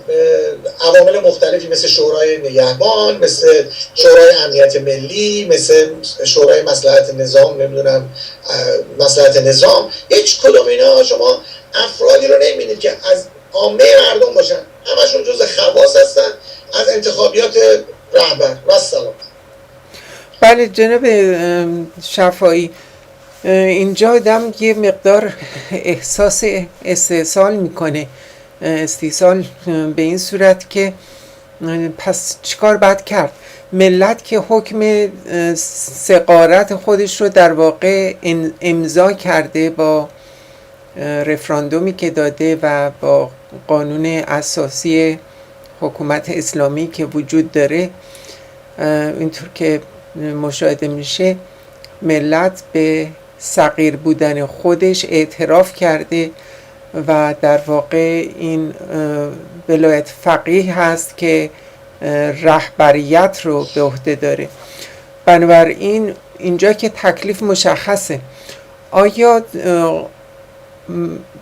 عوامل مختلفی مثل شورای نگهبان، مثل شورای امنیت ملی، مثل شورای مصلحت نظام، نمی‌دونم مصلحت نظام، هیچ کدوم اینا شما افرادی رو نمی‌بینید که از عامه مردم باشن. همشون جزء خواص هستن از انتخابیات رهبر و سلام. بله جناب شفایی، اینجا آدم یه مقدار احساس استحصال میکنه، استحصال به این صورت که پس چیکار باید کرد؟ ملت که حکم سقارت خودش رو در واقع امضا کرده با رفراندومی که داده و با قانون اساسی حکومت اسلامی که وجود داره، اینطور که مشاهده میشه ملت به صغیر بودن خودش اعتراف کرده و در واقع این ولایت فقیه هست که رهبریت رو به عهده داره. بنابراین اینجا که تکلیف مشخصه، آیا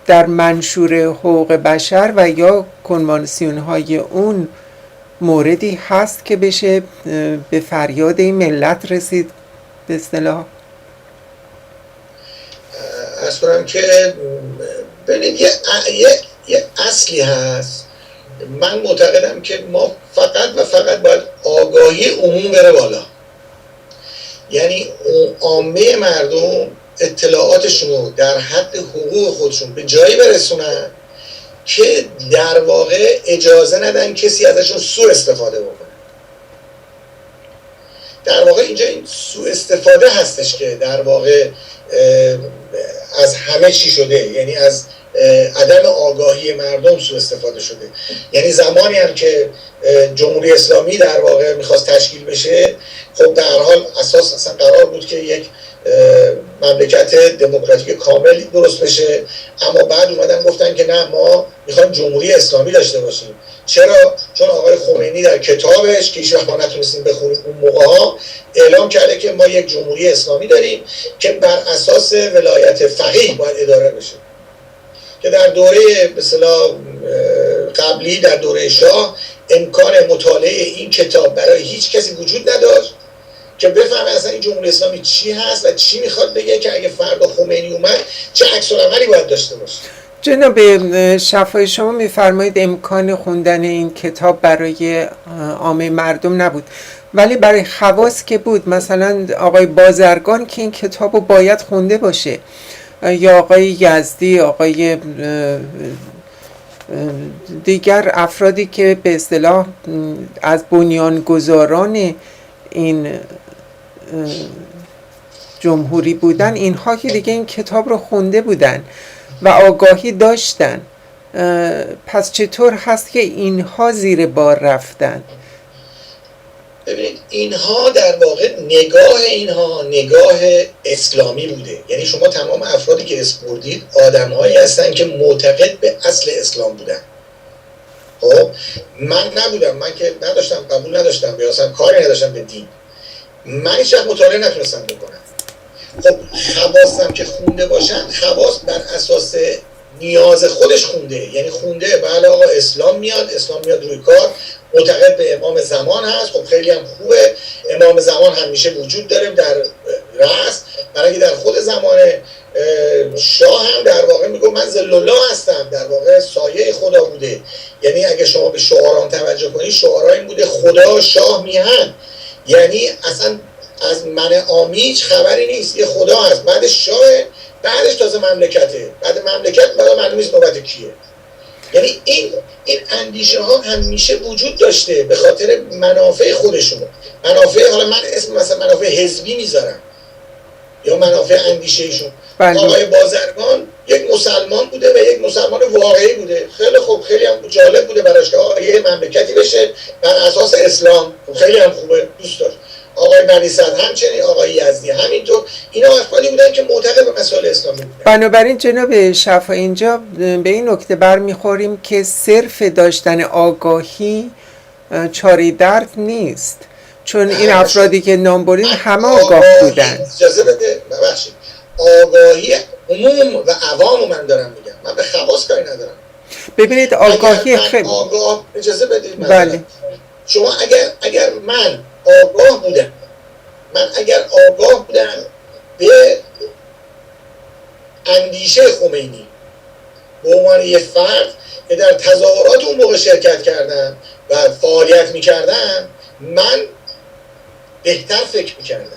در منشور حقوق بشر و یا کنوانسیون های اون موردی هست که بشه به فریاد این ملت رسید به اصطلاح؟ از کنم که ببینید یه اصلی هست. من معتقدم که ما فقط و فقط باید آگاهی عموم بره بالا، یعنی عامه مردم اطلاعاتشون رو در حد حقوق خودشون به جایی برسونن که در واقع اجازه ندن کسی ازشون سوء استفاده بکنه. در واقع اینجا این سوء استفاده هستش که در واقع از همه چی شده، یعنی از عدم آگاهی مردم سوء استفاده شده. یعنی زمانی هم که جمهوری اسلامی در واقع میخواست تشکیل بشه، خب در حال اساس اصلا قرار بود که یک مملکت دموکراتیک کامل درست بشه، اما بعد اومدن گفتن که نه، ما میخوایم جمهوری اسلامی داشته باشیم. چرا؟ چون آقای خمینی در کتابش که هیچ وقت ما نتونستیم بخونیم اون موقع ها اعلام کرده که ما یک جمهوری اسلامی داریم که بر اساس ولایت فقیه باید اداره بشه، که در دوره به اصطلاح قبلی، در دوره شاه، امکان مطالعه این کتاب برای هیچ کسی وجود نداشت که بفهمه اصلا این جمهوری اسلامی چی هست و چی میخواد بگه، که اگه فردا خمینی اومد چه عکس العملی باید داشته باشه. جناب شفای، شما میفرمایید امکان خوندن این کتاب برای عامه مردم نبود، ولی برای خواص که بود. مثلا آقای بازرگان که این کتاب رو باید خونده باشه، یا آقای یزدی، آقای دیگر افرادی که به اصطلاح از بنیانگذاران این جمهوری بودن، اینها که دیگه این کتاب رو خونده بودن و آگاهی داشتن. پس چطور هست که اینها زیر بار رفتن؟ ببینید، اینها در واقع نگاه اینها نگاه اسلامی بوده. یعنی شما تمام افرادی که اسم بردید آدم‌هایی هستن که معتقد به اصل اسلام بودن. خب من نبودم، من که نداشتم، قبول نداشتم، یا اصلا کاری نداشتم به دین. من هیچ وقت مطالعه نتونستم بکنم. خب خواصم که خونده باشن، خواص بر اساس نیاز خودش خونده، یعنی خونده بله آقا اسلام میاد روی کار، معتقد به امام زمان هست. خب خیلی هم خوبه، امام زمان همیشه وجود داره در رأس، برای در خود زمان شاه هم در واقع میگه من ذل الله هستم، در واقع سایه خدا بوده. یعنی اگه شما به شعاران توجه کنید، شعارها این بوده خدا شاه میهن، یعنی اصلا از من آمیج خبری نیست، یه خدا هست، بعدش شاه، بعدش تازه مملکته، بعد مملکت بعد معلوم نیست نوبت کیه. یعنی این اندیشه ها همیشه وجود داشته به خاطر منافع خودشون، منافع، حالا من اسم مثلا منافع حزبی میذارم یا منافع اندیشه ایشون. آقای بازرگان یک مسلمان بوده و یک مسلمان واقعی بوده. خیلی خوب، خیلی هم جالب بوده براش که آقا یه مملکتی بشه بر اساس اسلام. خیلی هم خوبه، دوست داشت. آقای بنی صدر همچنین، آقای یزدی همینطور، اینا افرادی بودن که معتقد به مسائل اسلامی بودن. بنابراین جناب شفا، اینجا به این نکته برمیخوریم که صرف داشتن آگاهی چاره درد نیست، چون این افرادی که نام برید همه آگاه بودن. اجازه بده، ببخشید، آگاهی عموم و عوام من دارم میگم، من به خواص کاری ندارم. ببینید آگاهی خیلی اجازه بدید، بله. شما اگر من آگاه بودم، به اندیشه خمینی به عنوان یه فرد که در تظاهرات اون موقع شرکت کردم و فعالیت میکردم، من بهتر فکر میکردم.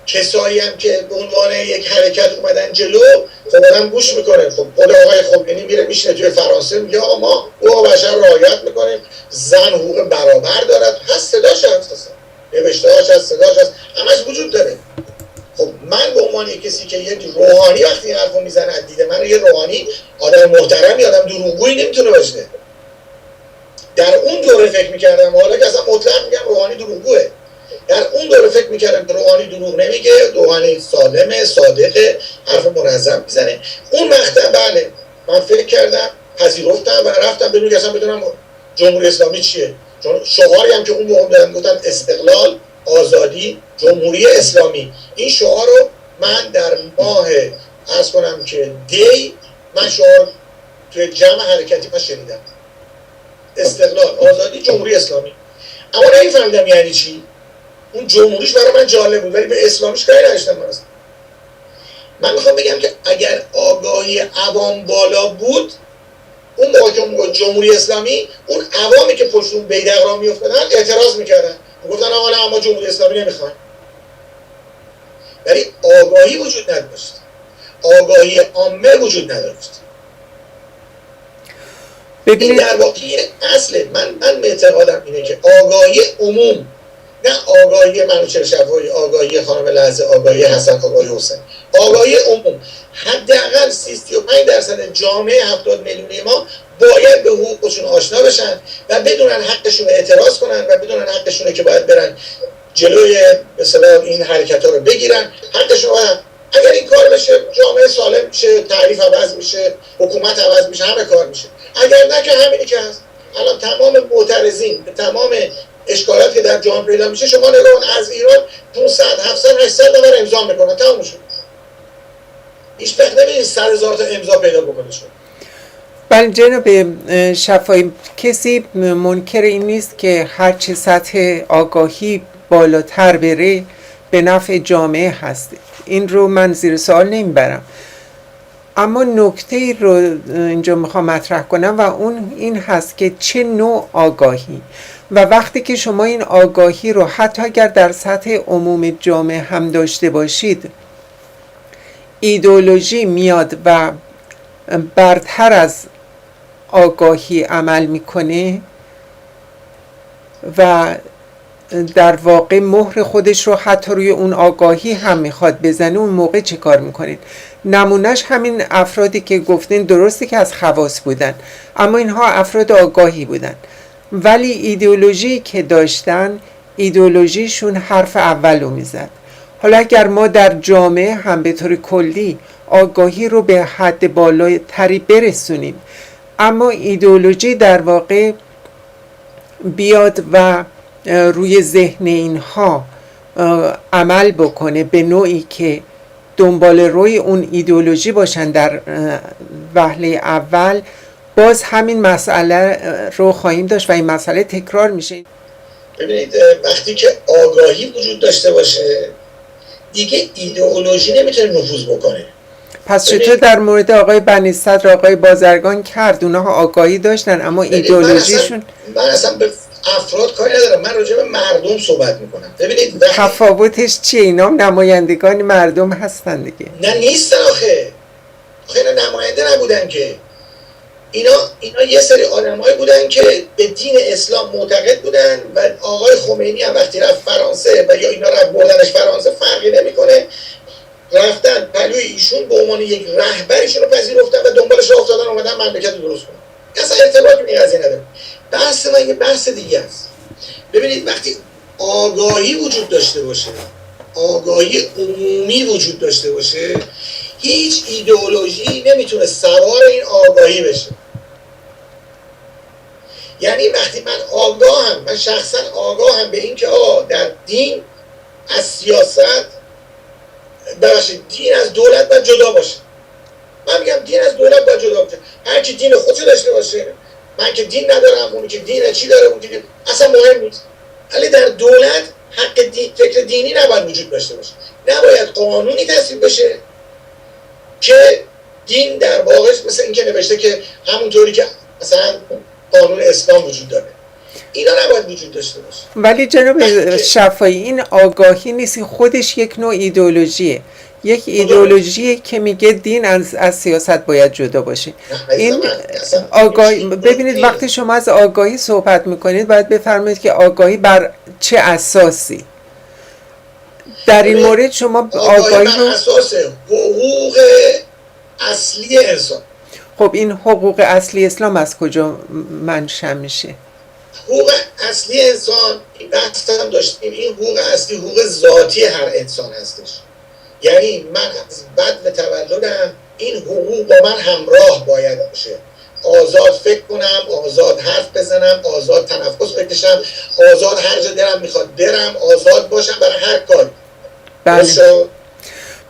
کسایی هم که به عنوان یک حرکت اومدن جلو، خب آدم گوش میکنه. خب خود آقای خمینی میره میشینه توی فرانسه میگه آقا ما حقوق بشر رعایت میکنیم، زن حقوق برابر دارد، هست، صداش هست، نوشته‌هاش هست، صداش هست، همش وجود داره. خب من به عنوان یک کسی که یک روحانی وقتی این حرفو میزنه، از دید من یه روحانی آدم محترمی، آدم دروغگویی نمیتونه باشه. در اون دوره فکر میکردم، حالا که اصلا مطلق میگم روحانی دروغگوه، در اون دوره فکر میکردم که روحانی دروغ نمیگه، روحانی سالمه، صادقه، حرف منظم میزنه. اون مقطع بله من فکر کردم، پذیرفتم و رفتم بدون اصلا بدونم جمهوری اسلامی چیه. چون شعاری هم که اون موقع دادن گفتن استقلال، آزادی، جمهوری اسلامی، این شعار رو من در ماه عرض کنم که دی، من شعار توی جمع حرکتی من شنیدم، استقلال، آزادی، جمهوری اسلامی، اما نمی‌فهمیدم یعنی چی. اون جمهوریش برای من جالب بود ولی به اسلامیش کاری نداشتم. من میخوام بگم که اگر آگاهی عوام بالا بود، اون موقع جمهوری اسلامی، اون عوامی که پشت اون بیدق را میافتادن اعتراض میکردن، گفتن آقا نه ما جمهوری اسلامی نمیخوایم. ولی آگاهی وجود نداشت، آگاهی عامه وجود نداشت. این در واقع اصله. من اعتقادم اینه که آگاهی عموم، نه آگاهی منوچهر شفاعی، آگاهی خانم لحظه، آگاهی حسن، آگاهی حسین، آگاهی عموم، حداقل 35% جامعه 70 میلیونی ما باید به حقوقشون آشنا بشن و بدونن حقشون اعتراض کنن و بدونن حقشونه که باید برن جلوی مثلا این حرکت‌ها رو بگیرن. حقشون اگر این کار بشه جامعه سالم میشه، تعریف عوض میشه، حکومت عوض میشه، همه کار میشه. اگر نه که همینی که هست. الان تمام معترضین به تمام اشکالات که در جامعه پیدا میشه، شما نگاه از ایران 500 700 800 نفر امضا میکنن، تموم شد. هیچ وقت نمی‌بینید 100,000 تا امضا پیدا بکنه شد. بله جناب شفاعی، کسی منکر این نیست که هرچه سطح آگاهی بالاتر بره به نفع جامعه هست، این رو من زیر سوال نمیبرم. اما نکته ای رو اینجا میخوام مطرح کنم و اون این هست که چه نوع آگاهی، و وقتی که شما این آگاهی رو حتی اگر در سطح عموم جامعه هم داشته باشید، ایدئولوژی میاد و برتر از آگاهی عمل میکنه و در واقع مهر خودش رو حتی روی اون آگاهی هم میخواد بزنه، اون موقع چه کار میکنید؟ نمونهش همین افرادی که گفتین، درسته که از خواص بودن اما اینها افراد آگاهی بودن، ولی ایدئولوژی که داشتن، ایدئولوژیشون حرف اولو میزد. حالا اگر ما در جامعه هم به طور کلی آگاهی رو به حد بالاتری برسونیم اما ایدئولوژی در واقع بیاد و روی ذهن اینها عمل بکنه به نوعی که دنبال روی اون ایدئولوژی باشن در وهله اول، باز همین مسئله رو خواهیم داشت و این مسئله تکرار میشه. ببینید وقتی که آگاهی وجود داشته باشه دیگه ایدئولوژی نمیتونه نفوذ بکنه. پس چطور در مورد آقای بنی صدر، آقای بازرگان کرد؟ اونها آگاهی داشتن اما ایدئولوژیشون، من اصلا به افراد کاری ندارم، من راجع به مردم صحبت میکنم. ببینید تفاوتش چیه؟ اینا نمایندگان مردم هستن دیگه. نه نیستن آخه اینا نماینده نبودن که، اینا یه سری آدمایی بودن که به دین اسلام معتقد بودن و آقای خمینی هم وقتی رفت فرانسه و یا اینا رفت بردنش فرانسه فرقی نمیکنه، رفتن پلوی ایشون به عنوان یک رهبرشون رو پذیرفتن و دنبالش راه افتادن، اومدن مملکت رو درست کنن. اصلا ارتباطی به این قضیه نداره. بحث من یه بحث دیگه است. ببینید وقتی آگاهی وجود داشته باشه، آگاهی عمومی وجود داشته باشه، هیچ ایدئولوژی نمیتونه سوار این آگاهی بشه. یعنی وقتی من شخصا آگاهم به این که در دین از سیاست، دین از دولت باید جدا باشه. من میگم دین از دولت باید جدا باشه. هر کی دین خودشو داشته باشه، من که دین ندارم، اون که دین چی داره، اون که اصلا مهم نیست. ولی در دولت حق فکر دینی نباید وجود داشته باشه. نباید قانونی تصویب بشه که دین در واقعش مثل این که نوشته که همونطوری که مثلا قانون اسلام وجود داره، اینا نباید وجود داشته باشه. ولی جناب شفاعی این آگاهی نیست، خودش یک نوع ایدئولوژیه، یک ایدئولوژیه که میگه دین از سیاست باید جدا باشه. این آگاهی، ببینید وقتی شما از آگاهی صحبت میکنید باید بفرمایید که آگاهی بر چه اساسی؟ در این مورد شما آگاهی بر اساس حقوق اصلی انسان. خب این حقوق اصلی اسلام از کجا منشأ میشه؟ حقوق اصلی انسان، این بحث هم داشتیم، این حقوق اصلی حقوق ذاتی هر انسان هستش. یعنی من از بعد تولدم این حقوق با من همراه باید باشه. آزاد فکر کنم، آزاد حرف بزنم، آزاد تنفس بکشم، آزاد هر جا دلم میخواد برم، آزاد باشم برای هر کاری.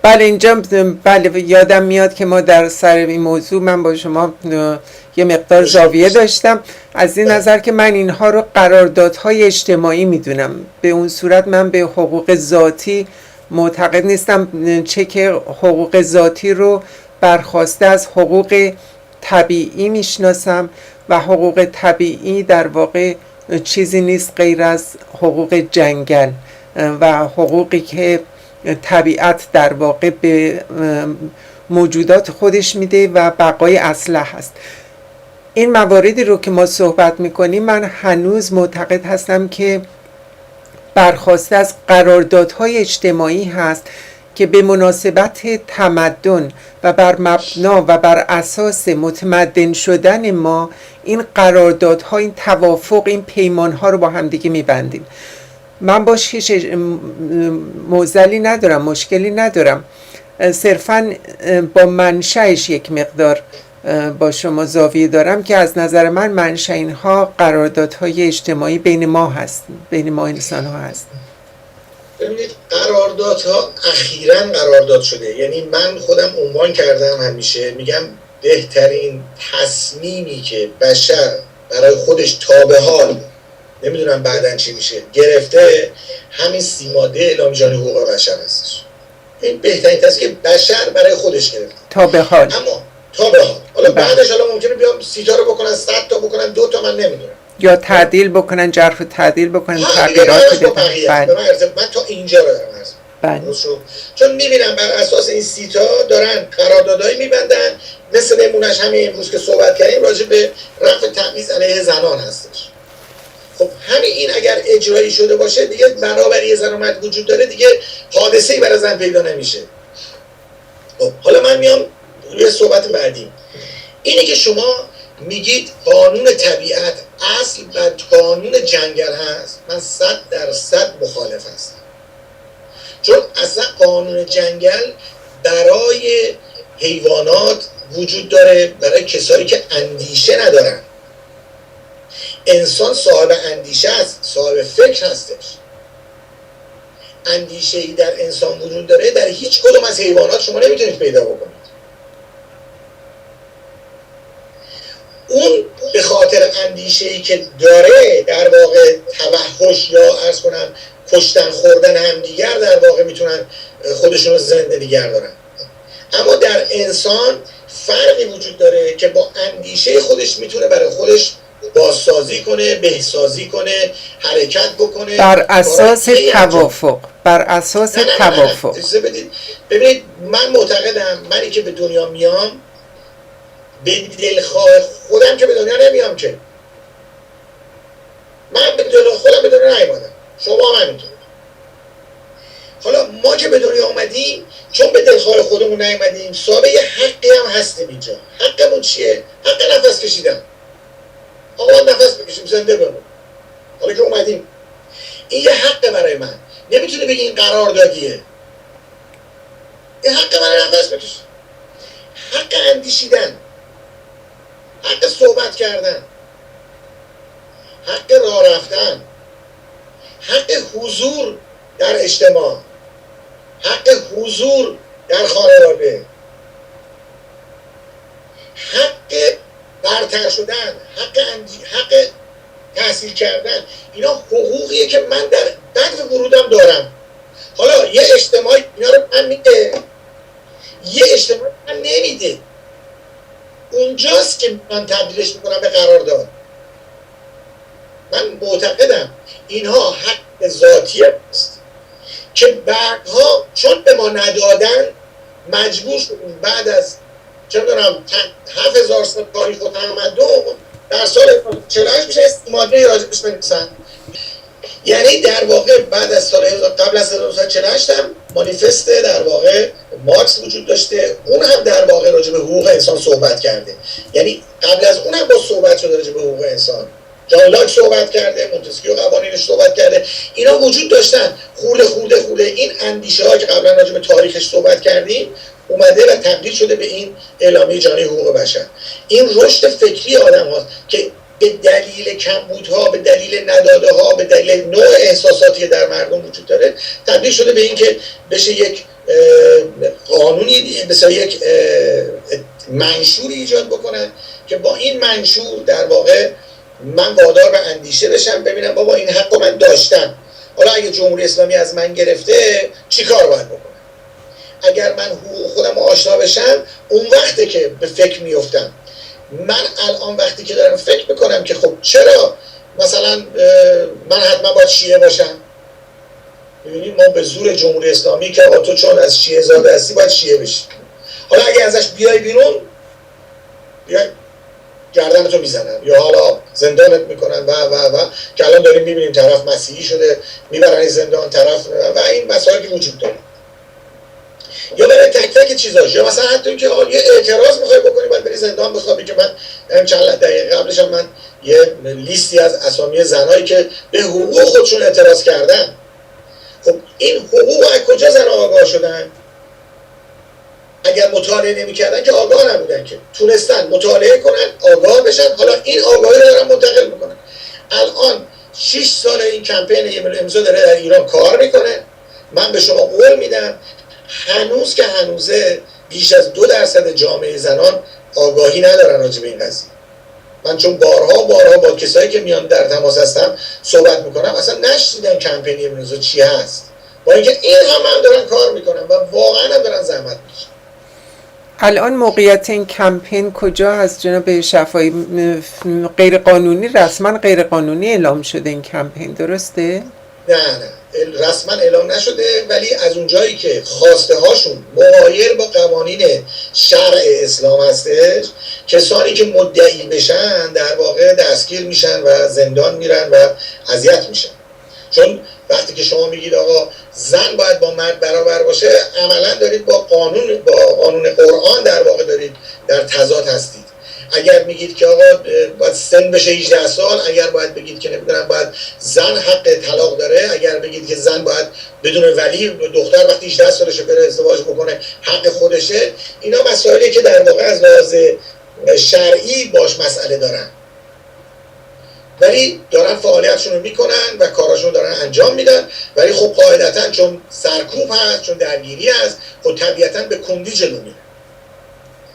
بله اینجا یادم میاد که ما در سر این موضوع من با شما یه مقدار زاویه داشتم، از این نظر که من اینها رو قراردادهای اجتماعی میدونم. به اون صورت من به حقوق ذاتی معتقد نیستم چک حقوق ذاتی رو برخواسته از حقوق طبیعی میشناسم و حقوق طبیعی در واقع چیزی نیست غیر از حقوق جنگل و حقوقی که طبیعت در واقع به موجودات خودش میده و بقای اصلح هست. این مواردی رو که ما صحبت میکنیم من هنوز معتقد هستم که برخواسته از قراردادهای اجتماعی هست که به مناسبت تمدن و بر مبنا و بر اساس متمدن شدن ما این قراردادها، این توافق، این پیمانها رو با همدیگه میبندیم. من باش هیچ معضلی ندارم، مشکلی ندارم، صرفاً با منشأش یک مقدار با شما زاویه دارم که از نظر من منشأ اینها قراردادهای اجتماعی بین ما هست، بین ما انسان ها هست. ببینید قراردادها اخیراً قرارداد شده، یعنی من خودم عنوان کردم همیشه میگم بهترین تصمیمی که بشر برای خودش تا به حال، نمیدونم بعداً چی میشه، گرفته همین 30 ماده اعلامیه جهانی حقوق بشر هستش. این بهترین تصمیمی که بشر برای خودش گرفته تا به حال. اما تا به حال، حالا بعدش حالا ممکنه بیام 30 تا رو بکنن، 100 تا بکنن، 2 تا، من نمیدونم، یا تعدیل بکنن، جرف و تعدیل بکنن، تغییرات بدن. من تا اینجا رو دارم عرض می‌کنم، چون میبینم بر اساس این 30 تا دارن قراردادایی میبندن، مثل نمونهش همین امروز که صحبت کردیم راجع به رفع تبعیض علیه زنان هستش. خب همین این اگر اجرایی شده باشه دیگه برابری زن و مرد وجود داره، دیگه حادثه‌ای برای زن پیدا نمیشه. خب حالا من میام روی صحبت بعدی، اینه که شما میگید قانون طبیعت اصل و قانون جنگل هست، من 100% مخالف هستم، چون اصلا قانون جنگل برای حیوانات وجود داره، برای کسایی که اندیشه ندارن. انسان صاحب اندیشه است، صاحب فکر هستش. اندیشه‌ای در انسان وجود داره در هیچ کدوم از حیوانات شما نمیتونید پیدا بکنید. اون به خاطر اندیشه‌ای که داره در واقع توحش یا عرض کنم کشتن خوردن همدیگر در واقع میتونن خودشون رو زنده نگه دارن. اما در انسان فرقی وجود داره که با اندیشه خودش میتونه برای خودش بازسازی کنه، بهسازی کنه، حرکت بکنه بر اساس توافق. بر اساس توافق. ببینید من معتقدم منی که به دنیا میام به دلخواه خودم که به دنیا نمیام، که من به دلخواه خودم به دنیا نیومدم، شما هم همینطور. حالا ما که به دنیا آمدیم چون به دلخواه خودمون نیومدیم، صاحب یه حقی هم هستیم اینجا. حقمون چیه؟ حق نفس کشیدن. آقا نفس بکشیم زنده بمون. حالا که اومدیم این یه حقه برای من، نمیتونه بگی این قراردادیه. این حق من نفس بکشیم، حق اندیشیدن، حق صحبت کردن، حق راه رفتن، حق حضور در اجتماع، حق حضور در خانواده، حق برتر شدن، حق تحصیل کردن. اینا حقوقیه که من در بعد ورودم دارم. حالا یه اجتماع اینا رو من میده، یه اجتماع من نمیده. اونجاست که من تبدیلش میکنم به قرارداد. من معتقدم اینها حق ذاتی است که بعدها چون به ما ندادن مجبور شدیم بعد از چه میدونم 7000 سال تاریخ و تمدن در سال 48 میشه ماده راجبش بنویسن. یعنی در واقع بعد از سال قبل از 1948 هم مانیفست در واقع مارکس وجود داشته، اون هم در واقع راجع به حقوق انسان صحبت کرده. یعنی قبل از اون هم با صحبت شده راجع به حقوق انسان، جان لاک صحبت کرده، مونتسکیو قوانینش صحبت کرده، اینا وجود داشتن. خورده این اندیشه ها که قبلا راجع به تاریخش صحبت کردیم اومده و تبدیل شده به این اعلامیه جهانی حقوق بشر. این رشد فکری آدم هاست که به دلیل کمبودها، به دلیل نداده ها، به دلیل نوع احساساتی که در مردم وجود داره تبدیل شده به این که بشه یک قانونی، بشه یک منشوری ایجاد بکنن که با این منشور در واقع من وادار به اندیشه بشم، ببینم بابا این حق من داشتم. حالا اگه جمهوری اسلامی از من گرفته چی کار باید بکنم؟ اگر من حقوق خودم آشنا بشم، اون وقته که به فکر میفتم. من الان وقتی که دارم فکر میکنم که خب چرا مثلا من حتما باید شیعه باشم؟ ببینید ما به زور جمهوری اسلامی که تو چون از شیعه زاده هستی باید شیعه بشی. حالا اگه ازش بیای بیرون، بیای گردنتو میزنن یا حالا زندانت میکنن و که الان داریم میبینیم طرف مسیحی شده میبرن زندان طرف و این مسائلی وجود داره. یا برای تک تک چیزاش، یا مثلا حتی که آقا یه اعتراض میخوای بکنی باید بری زندان بخوابی، که من چند دقیقه قبلش هم من یه لیستی از اسامی زنایی که به حقوق خودشون اعتراض کردن. خب این حقوق از کجا زن آگاه شدن؟ اگر مطالعه نمی‌کردن که آگاه نبودن، که تونستن مطالعه کنن آگاه بشن، حالا این آگاهی رو دارن منتقل میکنن. الان 6 سال این کمپین 1 میلیون امضا داره در ایران کار میکنه. من به شما قول میدم هنوز که هنوزه بیش از 2% جامعه زنان آگاهی ندارن راجع به این قضیه. من چون بارها با کسایی که میان در تماس هستم صحبت میکنم، اصلا نشنیدن کمپین 1 میلیون چی هست، با اینکه این هم دارن کار میکنن و واقعا هم دارن زحمت میکشن. الان موقعیت این کمپین کجا هست جناب شفایی؟ غیر قانونی، رسما غیر قانونی اعلام شده این کمپین، درسته؟ نه رسما اعلام نشده، ولی از اونجایی که خواسته هاشون مغایر با قوانین شرع اسلام هستش، کسانی که مدعی بشن در واقع دستگیر میشن و زندان میرن و اذیت میشن. چون وقتی که شما میگید آقا زن باید با مرد برابر باشه، عملا دارید با قانون قرآن در واقع دارید در تضاد هستید. اگر میگید که آقا باید سن بشه 18 سال، اگر باید بگید که نمیدونم باید زن حق طلاق داره، اگر بگید که زن باید بدون ولی دختر وقتی 18 سالشه بره ازدواج بکنه حق خودشه، اینا مسائلی که در واقع از لحاظ شرعی باش مسئله دارن، ولی دارن فعالیتشون رو میکنن و کاراشون دارن انجام میدن. ولی خب قاعدتا چون سرکوب هست، چون درگیری هست، خب طبیعتا به کندی جلو میره.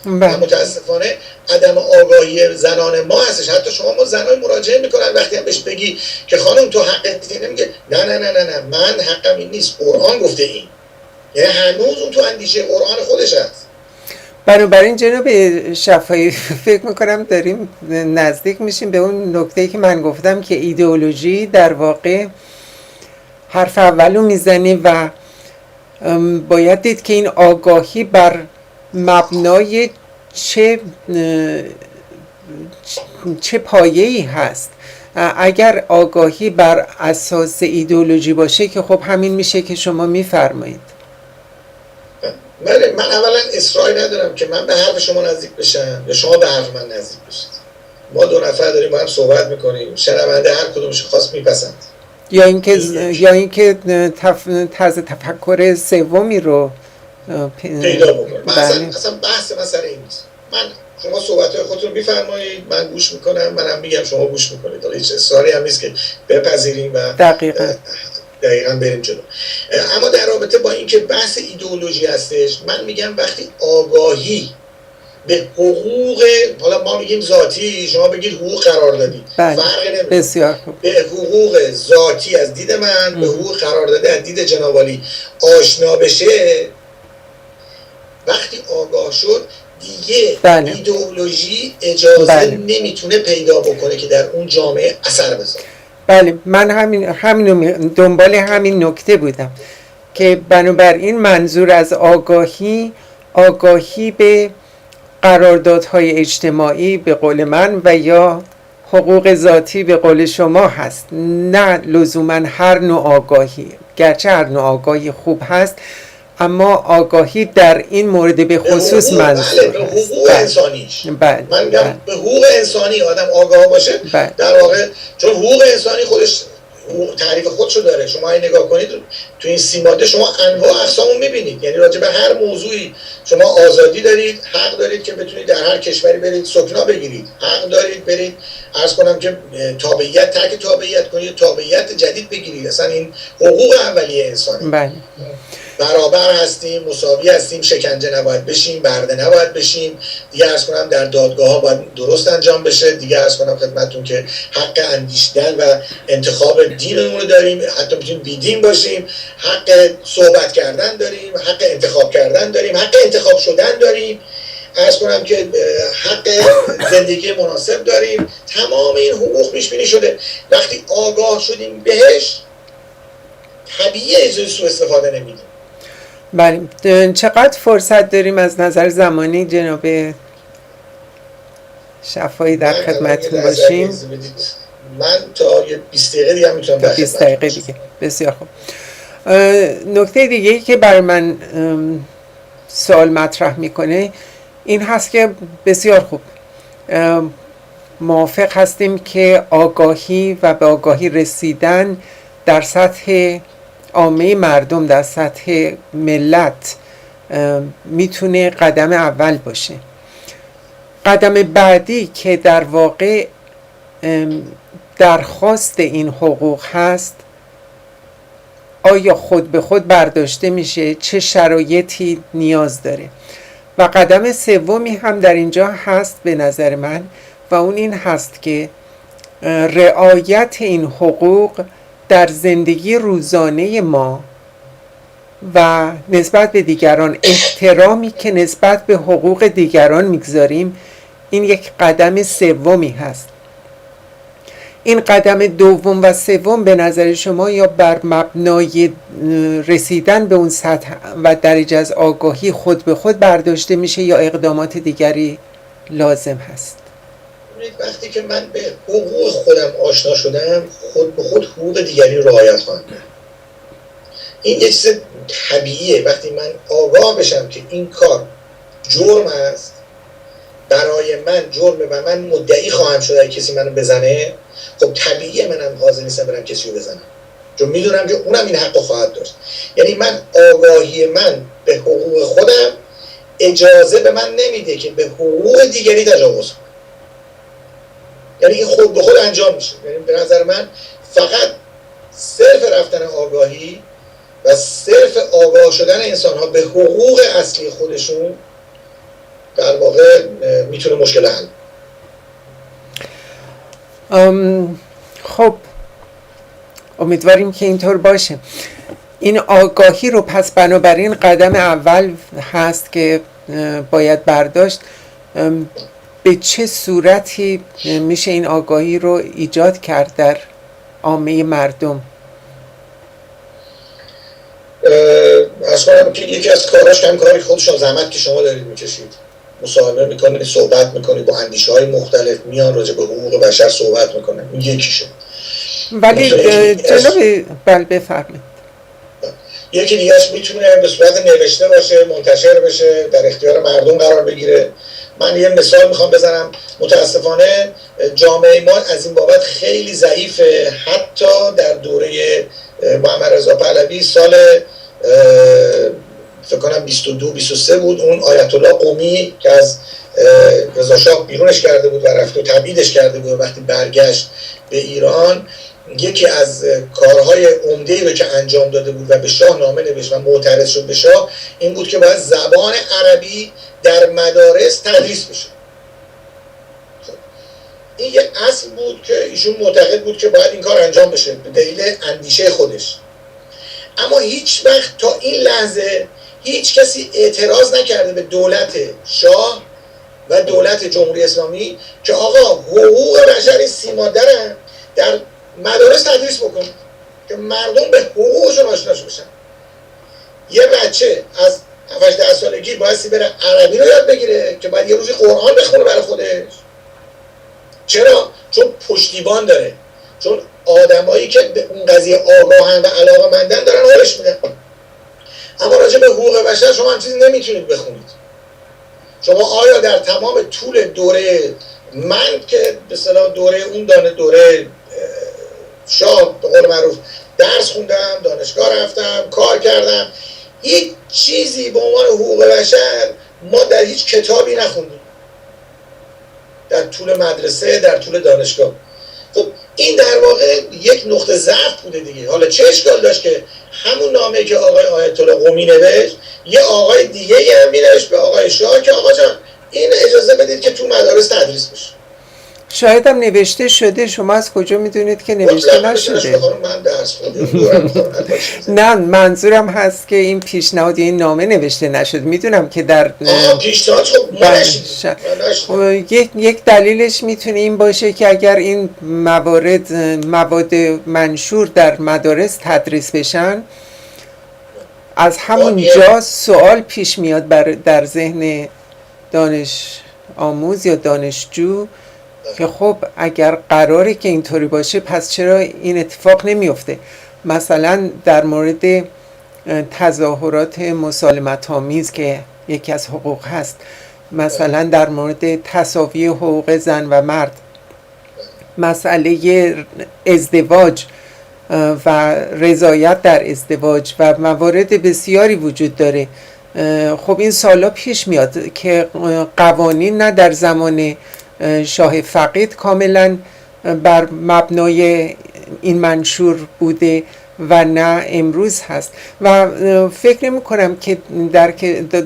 و متاسفانه عدم آگاهی زنان ما هستش. حتی شما ما زنای مراجعه میکنن، وقتی هم بهش بگی که خانم تو حقت اینه، میگه نه من حقم این نیست، قرآن گفته این. یعنی هنوز اون تو اندیشه قرآن خودش هست. بنابراین جناب شفایی فکر میکنم داریم نزدیک میشیم به اون نکته‌ای که من گفتم که ایدئولوژی در واقع حرف اولو میزنی و باید دید که این آگاهی بر مبنای چه پایه‌ای هست. اگر آگاهی بر اساس ایدئولوژی باشه که خب همین میشه که شما میفرمایید. من اولا اصراری ندارم که من به حرف شما نزدیک بشم یا شما به حرف من نزدیک بشید. ما دو نفر داریم با هم صحبت میکنیم، شنونده هر کدومش خواست میپسند، یا اینکه طرز تفکر سومی رو پیدا بکنم. اصلا بحث مسئله این نیست. شما صحبت‌های خودتون میفرمایید، من گوش میکنم، منم میگم شما گوش میکنید. هیچ اصراری هم نیست که بپذیریم و دقیقاً بریم جلو. اما در رابطه با اینکه بحث ایدئولوژی هستش، من میگم وقتی آگاهی به حقوق، حالا ما میگیم ذاتی، شما بگید حقوق قراردادی، فرقی نمیکنه. به حقوق ذاتی از دید من، به حقوق قراردادی از دید جناب عالی آشنا بشه، وقتی آگاه شد دیگه ایدئولوژی اجازه نمیتونه پیدا بکنه که در اون جامعه اثر بذاره. بله، من همین دنبال همین نکته بودم که بنابراین منظور از آگاهی به قراردادهای اجتماعی به قول من و یا حقوق ذاتی به قول شما هست، نه لزوما هر نوع آگاهی. گرچه هر نوع آگاهی خوب هست، اما آگاهی در این مورد به خصوص منظور به حقوق انسانیش. من میگم به حقوق انسانی آدم آگاه باشه. در واقع چون حقوق انسانی خودش تعریف خودشو داره. شما این نگاه کنید تو این 30 ماده شما انواع اقسامو میبینید، یعنی راجع به هر موضوعی شما آزادی دارید، حق دارید که بتونید در هر کشوری برید سکنا بگیرید، حق دارید برید عرض کنم که ترک تابعیت کنید، تابعیت جدید بگیرید. اصلا این حقوق اولیه انسانی. بله. برابر هستیم، مساوی هستیم، شکنجه نباید بشیم، برده نباید بشیم. دیگه عرض کنم در دادگاه ها باید درست انجام بشه. دیگه عرض کنم خدمتتون که حق اندیشیدن و انتخاب دینمون رو داریم، حتی میتونیم بیدین باشیم، حق صحبت کردن داریم، حق انتخاب کردن داریم، حق انتخاب شدن داریم، عرض کنم که حق زندگی مناسب داریم. تمام این حقوق پیش بینی شده. وقتی آگاه شدیم بهش، طبیعیه اجازه سوء استفاده نمیدیم. بله، چقدر فرصت داریم از نظر زمانی جناب شفایی در خدمتتون باشیم؟ من تا 20 دقیقه دیگه میتونم در 20 دقیقه دیگه. بسیار خوب. نکته دیگه ای که برای من سوال مطرح میکنه این هست که بسیار خوب موافق هستیم که آگاهی و به آگاهی رسیدن در سطح عامه مردم، در سطح ملت میتونه قدم اول باشه. قدم بعدی که در واقع درخواست این حقوق هست، آیا خود به خود برداشته میشه؟ چه شرایطی نیاز داره؟ و قدم سومی هم در اینجا هست به نظر من، و اون این هست که رعایت این حقوق در زندگی روزانه ما و نسبت به دیگران، احترامی که نسبت به حقوق دیگران میگذاریم، این یک قدم سومی هست. این قدم دوم و سوم به نظر شما یا بر مبنای رسیدن به اون سطح و درجه از آگاهی خود به خود برداشته میشه یا اقدامات دیگری لازم هست؟ وقتی که من به حقوق خودم آشنا شدم، خود به خود حقوق دیگری رو رعایت خواهم کرد. این یه چیز طبیعیه. وقتی من آگاه بشم که این کار جرم است، برای من جرمه و من مدعی خواهم شد اگه کسی منو بزنه، خب طبیعیه منم حاضر نیستم برم کسی رو بزنم، چون میدونم که اونم این حق خواهد داشت. یعنی من آگاهی من به حقوق خودم اجازه به من نمیده که به حقوق دیگری تجاوز کنم. یعنی این خود به خود انجام میشه. یعنی به نظر من فقط صرف رفتن آگاهی و صرف آگاه شدن انسان ها به حقوق اصلی خودشون در واقع میتونه مشکل حل. خب امیدواریم که اینطور باشه. این آگاهی رو پس بنابراین قدم اول هست که باید برداشت. به چه صورتی میشه این آگاهی رو ایجاد کرد در عامه مردم؟ از کنم که یکی از کاراش کم کاری خودشون زحمت که شما دارید میکشید، مصاحبه میکنید، صحبت میکنید با اندیشه های مختلف، میان راجع به حقوق بشر صحبت میکنن، این یکیشه. ولی جناب بفرمایید. یکی دیگهش میتونه به صورت نوشته باشه، منتشر بشه، در اختیار مردم قرار بگیره. من یه مثال میخوام بزنم. متاسفانه جامعه ما از این بابت خیلی ضعیفه. حتی در دوره محمد رضا پهلوی سال فکر کنم 22-23 بود، اون آیت الله قمی که از رضا شاه بیرونش کرده بود و رفت و تبعیدش کرده بود، وقتی برگشت به ایران یکی از کارهای عمده‌ای رو که انجام داده بود و به شاه نامه نوشت و معترض شد به شاه، این بود که باید زبان عربی در مدارس تدریس بشه. این یک اصل بود که ایشون معتقد بود که باید این کار انجام بشه به دلیل اندیشه خودش. اما هیچ وقت تا این لحظه هیچ کسی اعتراض نکرده به دولت شاه و دولت جمهوری اسلامی که آقا حقوق بشر 3 ماده‌ن در مدارس تدریس بکنید که مردم به حقوقشون آشنا بشن. یه بچه از 7-10 سالگی بایستی بره عربی رو یاد بگیره که بعد یه روزی قرآن بخونه برای خودش. چرا؟ چون پشتیبان داره، چون آدمایی که به اون قضیه آگاهن و علاقه‌مندن دارن حالش میدن. اما راجع به حقوق بشر شما هم چیزی نمیتونید بخونید. شما آیا در تمام طول دوره من که به اصطلاح دوره اون دوره شاه به قول معروف درس خوندم، دانشگاه رفتم، کار کردم، هیچ چیزی به عنوان حقوق بشر ما در هیچ کتابی نخوندیم در طول مدرسه، در طول دانشگاه. خب این در واقع یک نقطه ضعف بوده دیگه. حالا چه اشکال داشت که همون نامه که آقای آیت الله قمی نوشت یه آقای دیگه هم می‌نوشت به آقای شاه که آقا جان این اجازه بدید که تو مدارس تدریس بشه. شاید هم نوشته شده، شما از کجا میدونید که نوشته نشده؟ من درس خوندم. نه منظورم هست که این پیشنهاد این نامه نوشته نشد. میدونم که در پیشنهاد خب ما نشدیم. یک دلیلش میتونه این باشه که اگر این مواد منشور در مدارس تدریس بشن، از همونجا سوال پیش میاد در ذهن دانش آموز یا دانشجو که خب اگر قراره که اینطوری باشه پس چرا این اتفاق نمیفته؟ مثلا در مورد تظاهرات مسالمت آمیز که یکی از حقوق هست، مثلا در مورد تساوی حقوق زن و مرد، مسئله ازدواج و رضایت در ازدواج و موارد بسیاری وجود داره. خب این سالا پیش میاد که قوانین نه در زمان شاه فقید کاملا بر مبنای این منشور بوده و نه امروز هست و فکر نمی کنم که در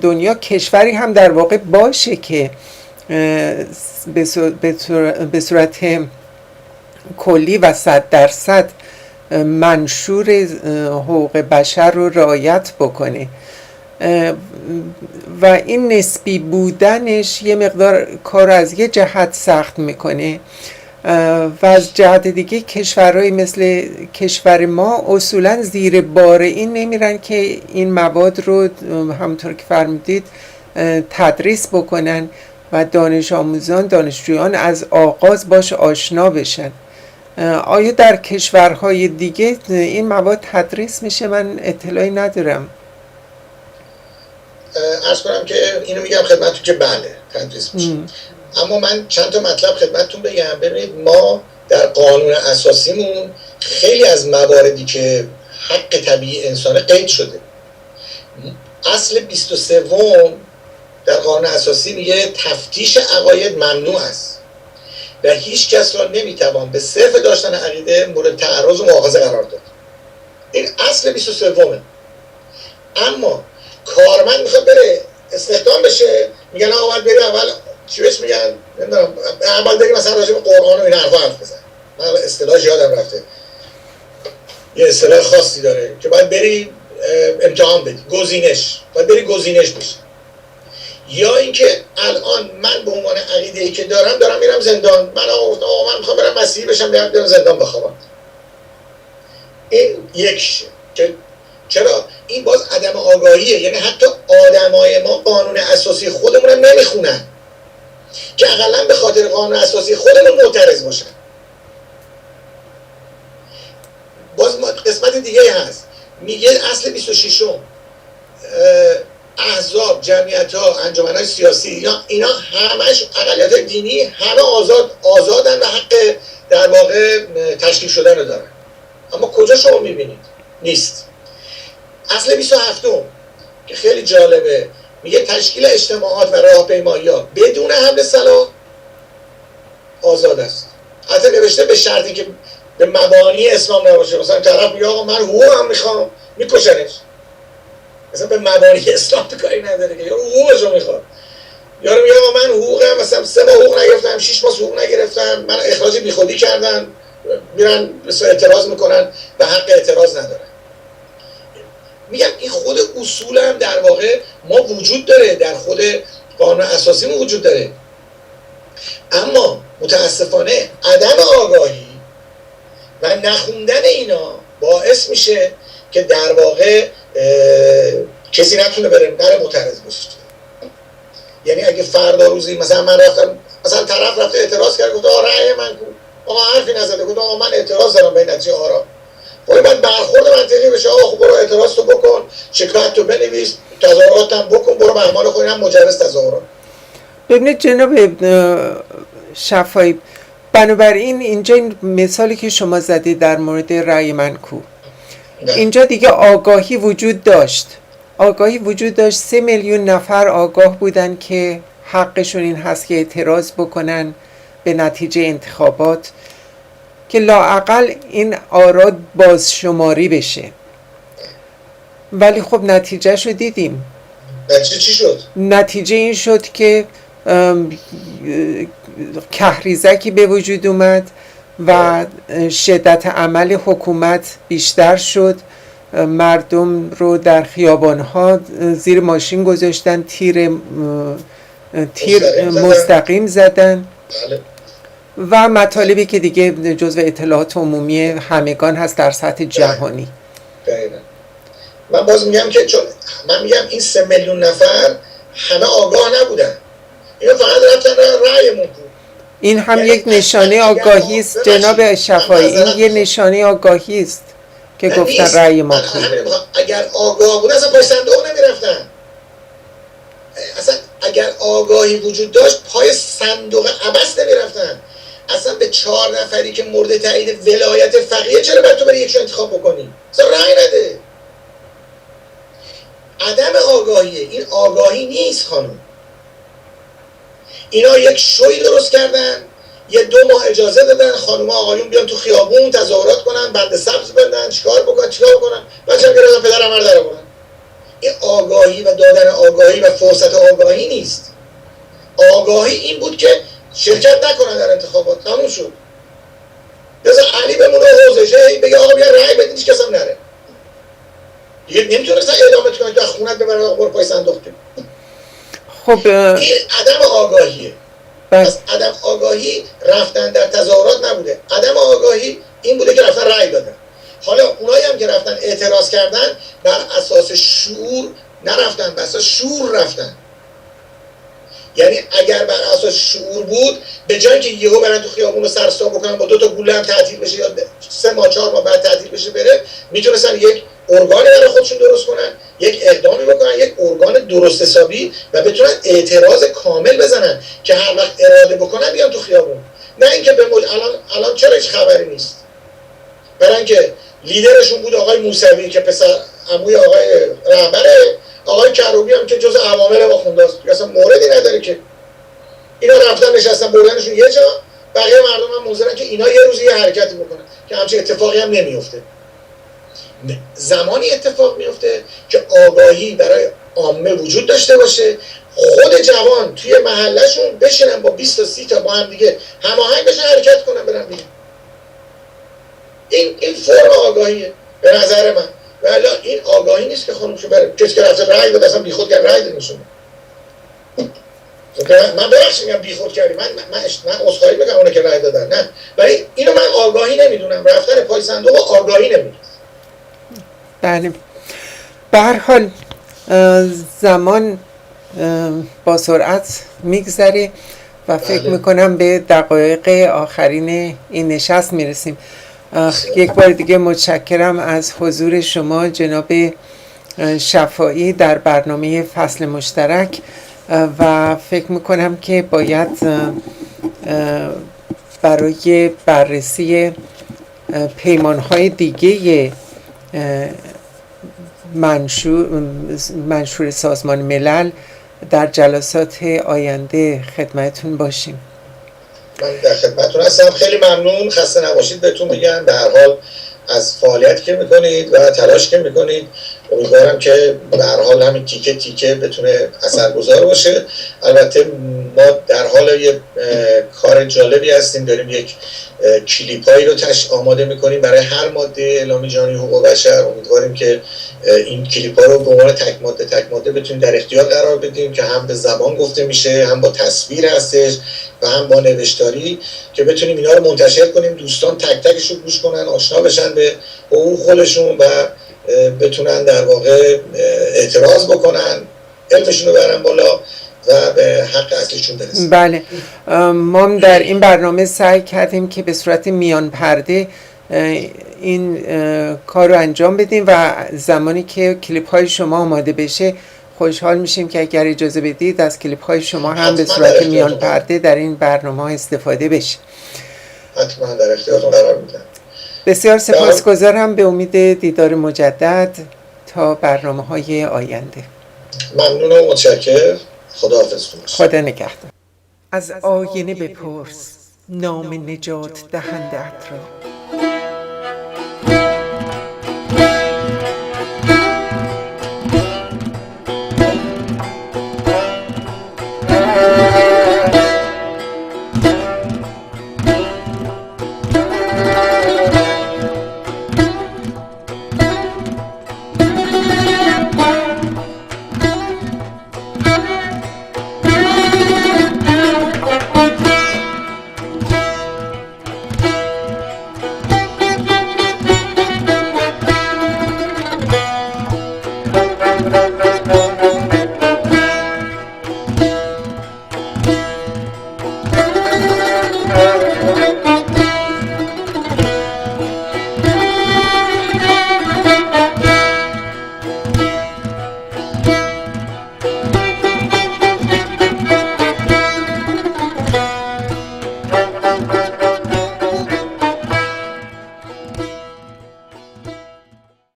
دنیا کشوری هم در واقع باشه که به صورت کلی و 100% منشور حقوق بشر رو رعایت بکنه و این نسبی بودنش یه مقدار کار از یه جهت سخت میکنه و از جهت دیگه کشورهای مثل کشور ما اصولا زیر بار این نمیرن که این مواد رو همونطور که فرمودید تدریس بکنن و دانش آموزان دانشجویان از آغاز باش آشنا بشن. آیا در کشورهای دیگه این مواد تدریس میشه؟ من اطلاعی ندارم. عرض کنم که اینو میگم خدمتتون که بله تدریس میشه، اما من چند تا مطلب خدمتتون بگم. ببینید ما در قانون اساسیمون خیلی از مواردی که حق طبیعی انسان قید شده. اصل 23 در قانون اساسی میگه تفتیش عقاید ممنوع است و هیچ کس را نمیتوان به صرف داشتن عقیده مورد تعرض و مؤاخذه قرار داد. این اصل 23. اما کارمند میخواد بره استخدام بشه، میگن آقا باید بری اول چی بهش میگن نمیدونم، اول بری مثلا راجع به قرآن و این حرفا حرف بزن. من اصطلاحش یادم رفته، یه اصطلاح خاصی داره که باید بری امتحان بدی، باید بری گزینش بشی. یا اینکه الان من به عنوان عقیده‌ای که دارم میرم زندان، من آقا من میخوام برم مسیحی بشم، برم زندان بخوابم. این یکیشه که چرا این باز عدم آگاهیه، یعنی حتی آدمای ما قانون اساسی خودمون هم نمیخونن که اقلا به خاطر قانون اساسی خودمون معترض باشن. باز قسمت دیگه هست میگه اصل 26 احزاب، جمعیت‌ها، انجمن‌های سیاسی اینا همش اقلیت دینی همه آزادن و حق در واقع تشکیل شدن رو دارن. اما کجا شما میبینید؟ نیست. اصل 27 که خیلی جالبه میگه تشکیل اجتماعات و راهپیمایی‌ها بدون حمل سلاح آزاد است. حتی نوشته به شرطی که به مبانی اسلام نباشه. مثلا طرف میگه آقا من حقوقم میخوام، میکشنش. مثلا به مبانی اسلام کاری نداره که یارو حقوقشو میخواد. یارو میگه آقا من حقوقم مثلا 3 ماه حقوق نگرفتم، 6 ماه حقوق نگرفتم، من اخراج بیخودی کردن، میرن اعتراض میکنن و حق اعتراض ندارن. میگم این خود اصول هم در واقع ما وجود داره، در خود قانون اساسی ما وجود داره، اما متاسفانه عدم آگاهی و نخوندن اینا باعث میشه که در واقع کسی نتونه نره معترض بشه. یعنی اگه فردا روزی مثلا من رفتم، مثلا طرف رفته اعتراض کرد، گفت آقا رأی من کو، آقا حرفی نزده، گفت آقا من اعتراض دارم به نتیجه آرا، باید برخورد منطقی بشه. آقا خب برو اعتراض تو بکن، شکایت تو بنویس، تظاهرات هم بکن، برو مهمان خودت هم مجوز تظاهرات. ببینید جناب شفایی، بنابراین اینجا این مثالی که شما زدید در مورد رأی من کو، اینجا دیگه آگاهی وجود داشت. 3 میلیون نفر آگاه بودن که حقشون این هست که اعتراض بکنن به نتیجه انتخابات، که لااقل این آرا بازشماری بشه. ولی خب نتیجهش رو دیدیم. نتیجه چی شد؟ نتیجه این شد که کهریزکی به وجود اومد و شدت عمل حکومت بیشتر شد. مردم رو در خیابانها زیر ماشین گذاشتن، تیر مستقیم زدن بله. و مطالبی که دیگه جزو اطلاعات عمومی همگان هست در سطح جهانی. دقیقا. من باز میگم که چون من میگم این 3 میلیون نفر همه آگاه نبودن، اینا فقط رفتن رأیمون بود. این هم یک نشانه آگاهی است جناب شفایی، این یه نشانه آگاهی است که گفتن رأی ما خوبه. اگر آگاه بود اصلا پای صندوق نمیرفتن. اصلا اگر آگاهی وجود داشت پای صندوق عبث نمیرفتن. اصلا به 4 نفری که مورد تایید ولایت فقیه چرا باید تو بری یکشو انتخاب بکنی؟ اصلا رأی نده. عدم آگاهیه، این آگاهی نیست خانم. اینا یک شوی درست کردن، یه 2 ماه اجازه دادن خانوما آقایون بیان تو خیابون تظاهرات کنن، بند سبز بندن، چیکار بکنن بچه‌ها گرفتن پدرم رو درآوردن. این آگاهی و دادن آگاهی و فرصت آگاهی نیست. آگاهی این بود که شرکت نکنن در انتخابات، تموم شد. بذار علی بمونه حوزه بگه آقا بیا رأی بدین هیچ کس هم نره. دیگه نمیتونستن اعدامت کنن تا خونت ببرن آقا برو پای صندوق. خب این عدم آگاهیه. پس عدم آگاهی رفتن در تظاهرات نبوده، عدم آگاهی این بوده که رفتن رأی دادن. حالا اونایی هم که رفتن اعتراض کردن بر اساس شعور نرفتن، بر اساس شور رفتن. یعنی اگر بر اساس شعور بود، به جای که یهو برن تو خیابون رو سرسام بکنن با 2 تا گوله هم تعطیل بشه یا 3 ماه 4 ماه بعد تعطیل بشه بره، میتونستن یک ارگانی برای خودشون درست کنن، یک اقدامی بکنن، یک ارگان درست حسابی و بتونن اعتراض کامل بزنن که هر وقت اراده بکنن بیان تو خیابون. نه اینکه به الان چرا هیچ خبری نیست. برای اینکه لیدرشون بود آقای موسوی که پسر عموی آقای رهبره، آقای کروبی هم که جز عوامل واخونده است، اصلا موردی نداره که اینا رفتن نشستن بردنشون یه جا، بقیه مردم هم منتظرن که اینا یه روزی یه حرکتی بکنن که همچین اتفاقی هم نمیفته. زمانی اتفاق میفته که آگاهی برای عامه وجود داشته باشه، خود جوان توی محلهشون بشینن با 20 تا 30 تا با هم دیگه هماهنگ بشن حرکت کنن برن بیرون. این فرم آگاهیه به نظر من. ولی این آگاهی نیست که خانم شو بره کسی که رفته رأی بده اصلا بیخود کرد رأی دادنشون. من ببخشید میگم بیخود کردی، من عذرخواهی میکنم اونا که رأی دادن، نه، ولی اینو من آگاهی نمیدونم، رفتن پای صندوق آگاهی نمیدونم. بله، به هر حال زمان با سرعت میگذره و فکر میکنم به دقایق آخرین این نشست میرسیم. یک بار دیگه متشکرم از حضور شما جناب شفایی در برنامه فصل مشترک و فکر میکنم که باید برای بررسی پیمانهای دیگه منشور سازمان ملل در جلسات آینده خدمتتون باشیم. من در خدمتتون هستم، خیلی ممنون، خسته نباشید بهتون میگم. به هر حال از فعالیت که میکنید و تلاش که میکنید، امیدوارم که به هر حال همین تیکه تیکه بتونه اثرگذار باشه. البته ما در حال یه کار جالبی هستیم، داریم یک کلیپایی رو آماده میکنیم برای هر ماده اعلامیه جهانی حقوق بشر. امیدواریم که این کلیپا رو به عنوان تک ماده بتونیم در اختیار قرار بدیم که هم به زبان گفته میشه، هم با تصویر هستش و هم با نوشتاری، که بتونیم اینا رو منتشر کنیم، دوستان تک تکش رو گوش کنن، آشنا بشن به حقوق خودشون و بتونن در واقع اعتراض بکنن، علمشون رو برن بالا و به حق اصلیشون برسن. بله، ما در این برنامه سعی کردیم که به صورت میان پرده این کار رو انجام بدیم و زمانی که کلیپ های شما آماده بشه خوشحال میشیم که اگر اجازه بدید از کلیپ های شما هم به صورت میان پرده در این برنامه ها استفاده بشه. حتما در اختیارتون قرار میدم. بسیار سپاسگزارم، به امید دیدار مجدد تا برنامه های آینده. ممنون و متشکر. خداحافظ. خدا نگهدار. از آینه بپرس نام نجات دهنده‌ات را،